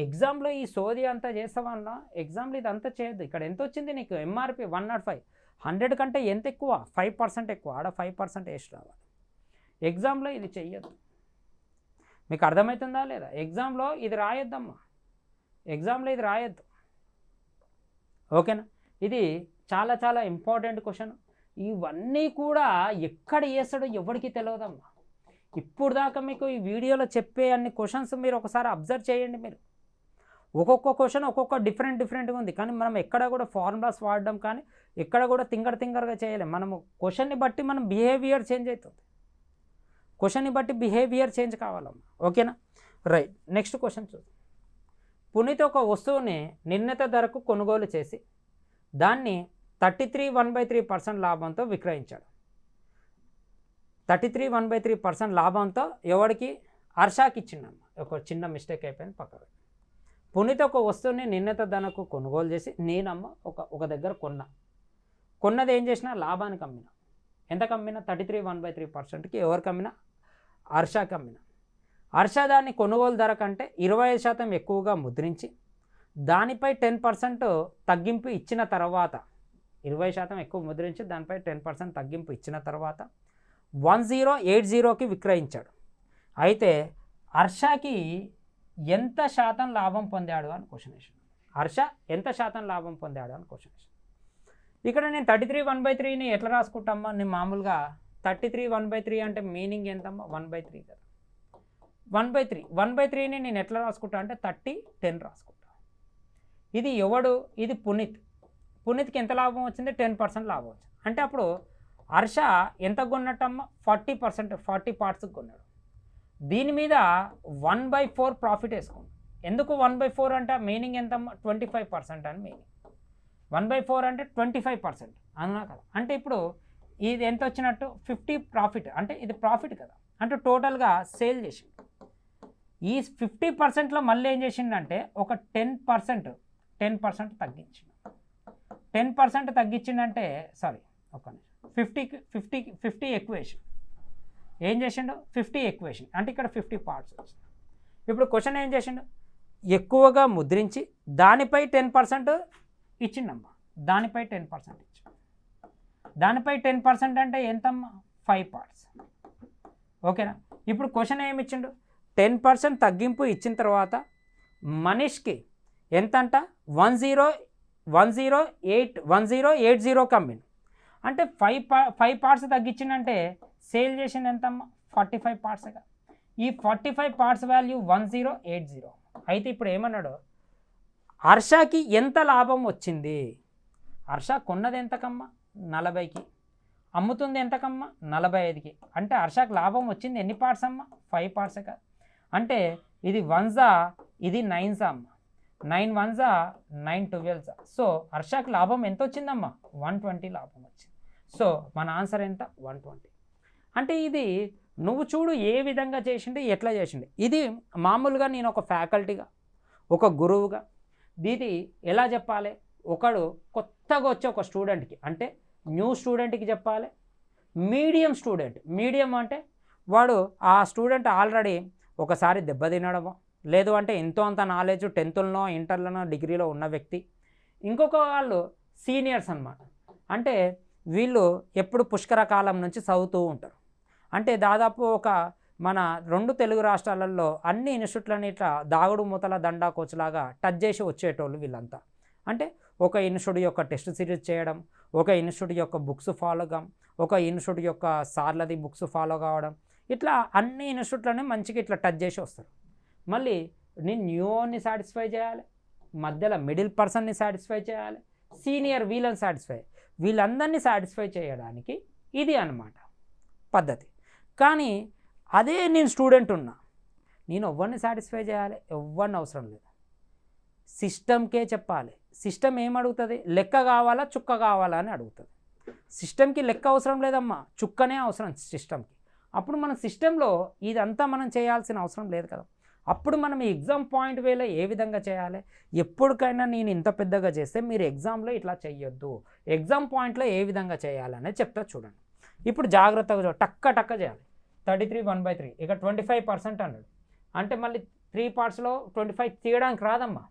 ఎగ్జామ్లో ఈ సోది అంతా చేస్తావన్నా, ఎగ్జామ్లో ఇది అంతా చేయొద్దు. ఇక్కడ ఎంత వచ్చింది నీకు ఎంఆర్పి 105, 100 కంటే ఎంత ఎక్కువ, 5% ఎక్కువ, ఆడ 5% వేసి రావాలి. ఎగ్జామ్లో ఇది చెయ్యొద్దు. మీకు అర్థమవుతుందా లేదా? ఎగ్జామ్లో ఇది రాయొద్దమ్మా, ఎగ్జామ్లో ఇది రాయొద్దు. ఓకేనా? ఇది చాలా చాలా ఇంపార్టెంట్ క్వశ్చన్. ఇవన్నీ కూడా ఎక్కడ వేస్తాడో ఎవరికి తెలియదమ్మా. ఇప్పుడు దాకా మీకు ఈ వీడియోలో చెప్పే అన్ని క్వశ్చన్స్ మీరు ఒకసారి అబ్జర్వ్ చేయండి. మీరు ఒక్కొక్క క్వశ్చన్ ఒక్కొక్క డిఫరెంట్గా ఉంది, కానీ మనం ఎక్కడ కూడా ఫార్ములాస్ వాడడం కానీ ఎక్కడ కూడా తింగరగా చేయలేం. మనము క్వశ్చన్ని బట్టి మనం బిహేవియర్ చేంజ్ అవుతుంది, క్వశ్చన్ని బట్టి బిహేవియర్ చేంజ్ కావాలమ్మా. ఓకేనా? రైట్. నెక్స్ట్ క్వశ్చన్ చూద్దాం. పునీత్ ఒక వస్తువుని నిర్ణీత ధరకు కొనుగోలు చేసి దాన్ని 33 లాభంతో విక్రయించాడు. 33 లాభంతో ఎవరికి? హర్షాకి ఇచ్చిండమ్మ. ఒక చిన్న మిస్టేక్ అయిపోయింది, పక్కన. పునీత్ ఒక వస్తువుని నిర్ణీత ధరకు కొనుగోలు చేసి నేనమ్మ ఒక దగ్గర కొన్నది ఏం చేసినా లాభానికి అమ్మిన. ఎంతకు అమ్మినా? 33 ఎవరికి అమ్మినా? హర్షాకి అమ్మిన. హర్ష దాన్ని కొనుగోలు ధర కంటే 25% ఎక్కువగా ముద్రించి దానిపై 10% తగ్గింపు ఇచ్చిన తర్వాత, 20% ఎక్కువ ముద్రించి దానిపై 10% తగ్గింపు ఇచ్చిన తర్వాత 1080కి విక్రయించాడు. అయితే హర్షకి ఎంత శాతం లాభం పొందాడు అని క్వశ్చన్ వేసాడు. హర్ష ఎంత శాతం లాభం పొందాడు అని క్వశ్చన్ వేసాడు. ఇక్కడ నేను 33/1/3ని ఎట్లా రాసుకుంటామా? నేను మామూలుగా 33/1/3 అంటే మీనింగ్ ఎంతమ్మా? 1/3 కదా. 1/3ని నేను ఎట్లా రాసుకుంటా అంటే 30/10 రాసుకుంటా. ఇది ఎవడు? ఇది పునీత్కి ఎంత లాభం వచ్చింది? 10% లాభం వచ్చింది. అంటే అప్పుడు హర్ష ఎంత కొన్నట్టమ్మా? 40 పార్ట్స్కి కొన్నాడు. దీని మీద 1/4 ప్రాఫిట్ వేసుకోండి. ఎందుకు 1/4 అంటే మీనింగ్ ఎంతమ్మా? 25% అని మీనింగ్. 1/4 అంటే 25% అన్నా కదా. అంటే ఇప్పుడు ఇది ఎంత వచ్చినట్టు? 50 ప్రాఫిట్. అంటే ఇది ప్రాఫిట్ కదా. అంటే టోటల్గా సేల్ చేసిండు. ఈ 50%లో మళ్ళీ ఏం చేసిండంటే ఒక 10% తగ్గించిండు. 10% తగ్గించిండంటే ఒక 50 ఎక్కువ వేసిండు. ఏం చేసిండు? 50 ఎక్కువ వేసిండు. అంటే ఇక్కడ 50 పార్ట్స్ వచ్చింది. ఇప్పుడు క్వశ్చన్ ఏం చేసిండు? ఎక్కువగా ముద్రించి దానిపై 10% ఇచ్చిండమ్మా. దానిపై 10% ఇచ్చిండు. దానిపై 10% అంటే ఎంతమ్మా? 5 పార్ట్స్. ఓకేనా? ఇప్పుడు క్వశ్చన్ ఏమి ఇచ్చిండు? 10% తగ్గింపు ఇచ్చిన తర్వాత మనీష్కి ఎంత అంట? 1080కి అమ్మిండు. అంటే 5 పార్ట్స్ తగ్గించిందంటే సేల్ చేసింది ఎంతమ్మా? 45 పార్ట్స్గా. ఈ 45 పార్ట్స్ వాల్యూ 1080. అయితే ఇప్పుడు ఏమన్నాడు? హర్షకి ఎంత లాభం వచ్చింది? హర్ష కొన్నది ఎంతకమ్మా? 40కి. అమ్ముతుంది ఎంతకమ్మా? 45కి. అంటే హర్షకి లాభం వచ్చింది ఎన్ని పార్ట్స్ అమ్మా? 5 పార్ట్స్గా. అంటే ఇది 1 ఇది 9 అమ్మ. 9 1 9 12. సో హర్షకి లాభం ఎంత వచ్చిందమ్మా? 120 లాభం వచ్చింది. సో మన ఆన్సర్ ఎంత? 120. అంటే ఇది నువ్వు చూడు ఏ విధంగా చేసిండు, ఎట్లా చేసిండు. ఇది మామూలుగా నేను ఒక ఫ్యాకల్టీగా, ఒక గురువుగా ఇది ఎలా చెప్పాలి? ఒకడు కొత్తగా వచ్చే ఒక స్టూడెంట్కి, అంటే న్యూ స్టూడెంట్కి చెప్పాలి. మీడియం అంటే వాడు ఆ స్టూడెంట్ ఆల్రెడీ ఒకసారి దెబ్బతినడమో, లేదు అంటే ఎంతో అంత నాలెడ్జ్ 10థ్లోనో ఇంటర్లోనో డిగ్రీలో ఉన్న వ్యక్తి. ఇంకొక వాళ్ళు సీనియర్స్ అన్నమాట. అంటే వీళ్ళు ఎప్పుడు పుష్కర కాలం నుంచి చదువుతూ ఉంటారు. అంటే దాదాపు ఒక మన 2 తెలుగు రాష్ట్రాలలో అన్ని ఇన్స్టిట్యూట్లని ఇట్లా దాగుడు మూతల దండా కోచ్లాగా టచ్ చేసి వచ్చేటోళ్ళు వీళ్ళంతా. అంటే ఒక ఇన్స్టిట్యూట్ యొక్క టెస్ట్ సిరీస్ చేయడం, ఒక ఇన్స్టిట్యూట్ యొక్క బుక్స్ ఫాలో కావడం, ఒక ఇన్స్టిట్యూట్ యొక్క సార్లది బుక్స్ ఫాలో కావడం, ఇట్లా అన్ని ఇన్స్టిట్యూట్లని మంచిగా ఇట్లా టచ్ చేసి వస్తారు. మళ్ళీ నేను న్యూని సాటిస్ఫై చేయాలి, మధ్యలో మిడిల్ పర్సన్ని సాటిస్ఫై చేయాలి, సీనియర్ వీళ్ళని వీళ్ళందరినీ సాటిస్ఫై చేయడానికి ఇది అన్నమాట పద్ధతి. కానీ అదే నేను స్టూడెంట్ ఉన్నా, నేను ఎవరిని సాటిస్ఫై చేయాలి? ఎవరిని అవసరం లేదు, సిస్టమ్కే చెప్పాలి. సిస్టమ్ ఏమడుగుతుంది? లెక్క కావాలా చుక్క కావాలా అని అడుగుతుంది. సిస్టమ్కి లెక్క అవసరం లేదమ్మా, చుక్కనే అవసరం సిస్టమ్కి. అప్పుడు మన సిస్టంలో ఇదంతా మనం చేయాల్సిన అవసరం లేదు కదా. అప్పుడు మనం ఈ ఎగ్జామ్ పాయింట్ వేలో ఏ విధంగా చేయాలి, ఎప్పటికైనా నేను ఇంత పెద్దగా చేస్తే మీరు ఎగ్జామ్లో ఇట్లా చెయ్యొద్దు, ఎగ్జామ్ పాయింట్లో ఏ విధంగా చేయాలనేది చెప్తా చూడండి. ఇప్పుడు జాగ్రత్తగా టక్క టక్క చేయాలి. 33 1/3 ఇక 25% అన్నాడు అంటే మళ్ళీ 3 పార్ట్స్లో 25 తీయడానికి రాదమ్మా.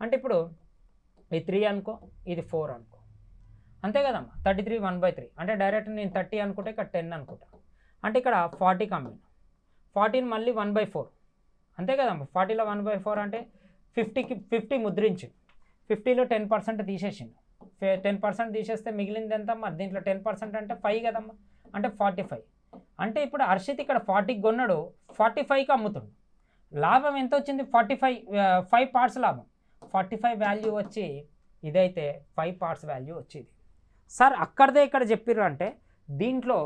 అంటే ఇప్పుడు ఇది 3 అనుకో, ఇది 4 అనుకో, అంతే కదమ్మా. 33 1/3 అంటే డైరెక్ట్ నేను 30 అనుకుంటే ఇక్కడ 10 అనుకుంటా, అంటే ఇక్కడ 40 కంబైన్, 40 మళ్ళీ 1/4 అంతే కదమ్మా. 40లో 1/4 అంటే 50కి 50 ముద్రించింది, 50లో 10% తీసేసిండు. 10% తీసేస్తే మిగిలింది ఎంతమ్మా, దీంట్లో 10% అంటే 5 కదమ్మా, అంటే 45. అంటే ఇప్పుడు హర్షిత్ ఇక్కడ 40కి కొన్నాడు, 45కి అమ్ముతుండు. లాభం ఎంత వచ్చింది, 5 పార్ట్స్ లాభం. 45 వాల్యూ వచ్చి ఇదైతే 5 పార్ట్స్ వాల్యూ వచ్చేది. సార్ అక్కడదే ఇక్కడ చెప్పారు అంటే దీంట్లో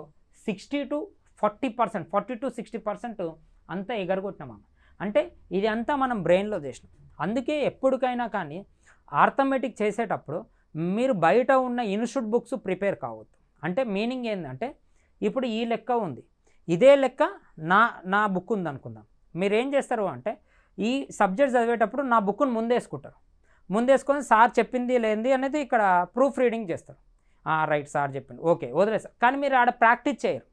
60 to 40%, 40 to 60% అంతా ఎగరగొట్టినామా. అంటే ఇది అంతా మనం బ్రెయిన్లో చేసినాం. అందుకే ఎప్పటికైనా కానీ ఆర్థమెటిక్ చేసేటప్పుడు మీరు బయట ఉన్న ఇన్స్టిట్యూట్ బుక్స్ ప్రిపేర్ కావద్దు. అంటే మీనింగ్ ఏంటంటే ఇప్పుడు ఈ లెక్క ఉంది, ఇదే లెక్క నా బుక్ ఉంది అనుకుందాం. మీరు ఏం చేస్తారు అంటే ఈ సబ్జెక్ట్ చదివేటప్పుడు నా బుక్ను ముందేసుకుంటారు, ముందేసుకొని సార్ చెప్పింది లేనిది అనేది ఇక్కడ ప్రూఫ్ రీడింగ్ చేస్తారు. రైట్ సార్ చెప్పింది ఓకే వదిలేసారు. కానీ మీరు ఆడ ప్రాక్టీస్ చేయరు.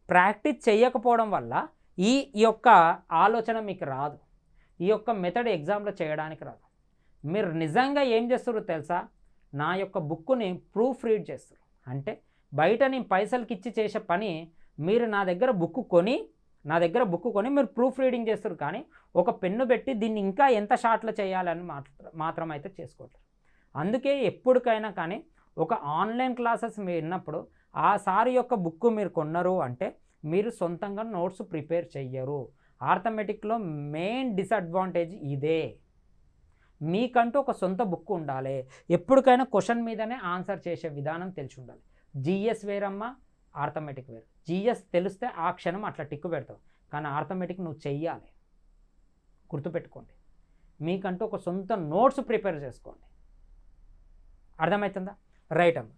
ప్రాక్టీస్ చేయకపోవడం వల్ల ఈ యొక్క ఆలోచన మీకు రాదు, ఈ యొక్క మెథడ్ ఎగ్జామ్లో చేయడానికి రాదు. మీరు నిజంగా ఏం చేస్తారో తెలుసా, నా యొక్క బుక్ని ప్రూఫ్ రీడ్ చేస్తారు. అంటే బయట నేను పైసలకి ఇచ్చి చేసే పని మీరు నా దగ్గర బుక్ కొని మీరు ప్రూఫ్ రీడింగ్ చేస్తారు. కానీ ఒక పెన్ను పెట్టి దీన్ని ఇంకా ఎంత షార్ట్లో చేయాలని మాత్రం అయితే చేసుకోవట్లేదు. అందుకే ఎప్పటికైనా కానీ ఒక ఆన్లైన్ క్లాసెస్ మీరు విన్నప్పుడు ఆ సార్ యొక్క బుక్ మీరు కొన్నారు అంటే మీరు సొంతంగా నోట్స్ ప్రిపేర్ చెయ్యరు. ఆర్థమెటిక్లో మెయిన్ డిసడ్వాంటేజ్ ఇదే. మీకంటూ ఒక సొంత బుక్ ఉండాలి. ఎప్పటికైనా క్వశ్చన్ మీదనే ఆన్సర్ చేసే విధానం తెలిసి ఉండాలి. జిఎస్ వేరమ్మా, ఆర్థమెటిక్ వేరు. జిఎస్ తెలిస్తే ఆ క్షణం అట్లా టిక్కు పెడతావు, కానీ ఆర్థమెటిక్ నువ్వు చెయ్యాలి. గుర్తుపెట్టుకోండి, మీకంటూ ఒక సొంత నోట్స్ ప్రిపేర్ చేసుకోండి. అర్థమవుతుందా? రైట్ అమ్మ.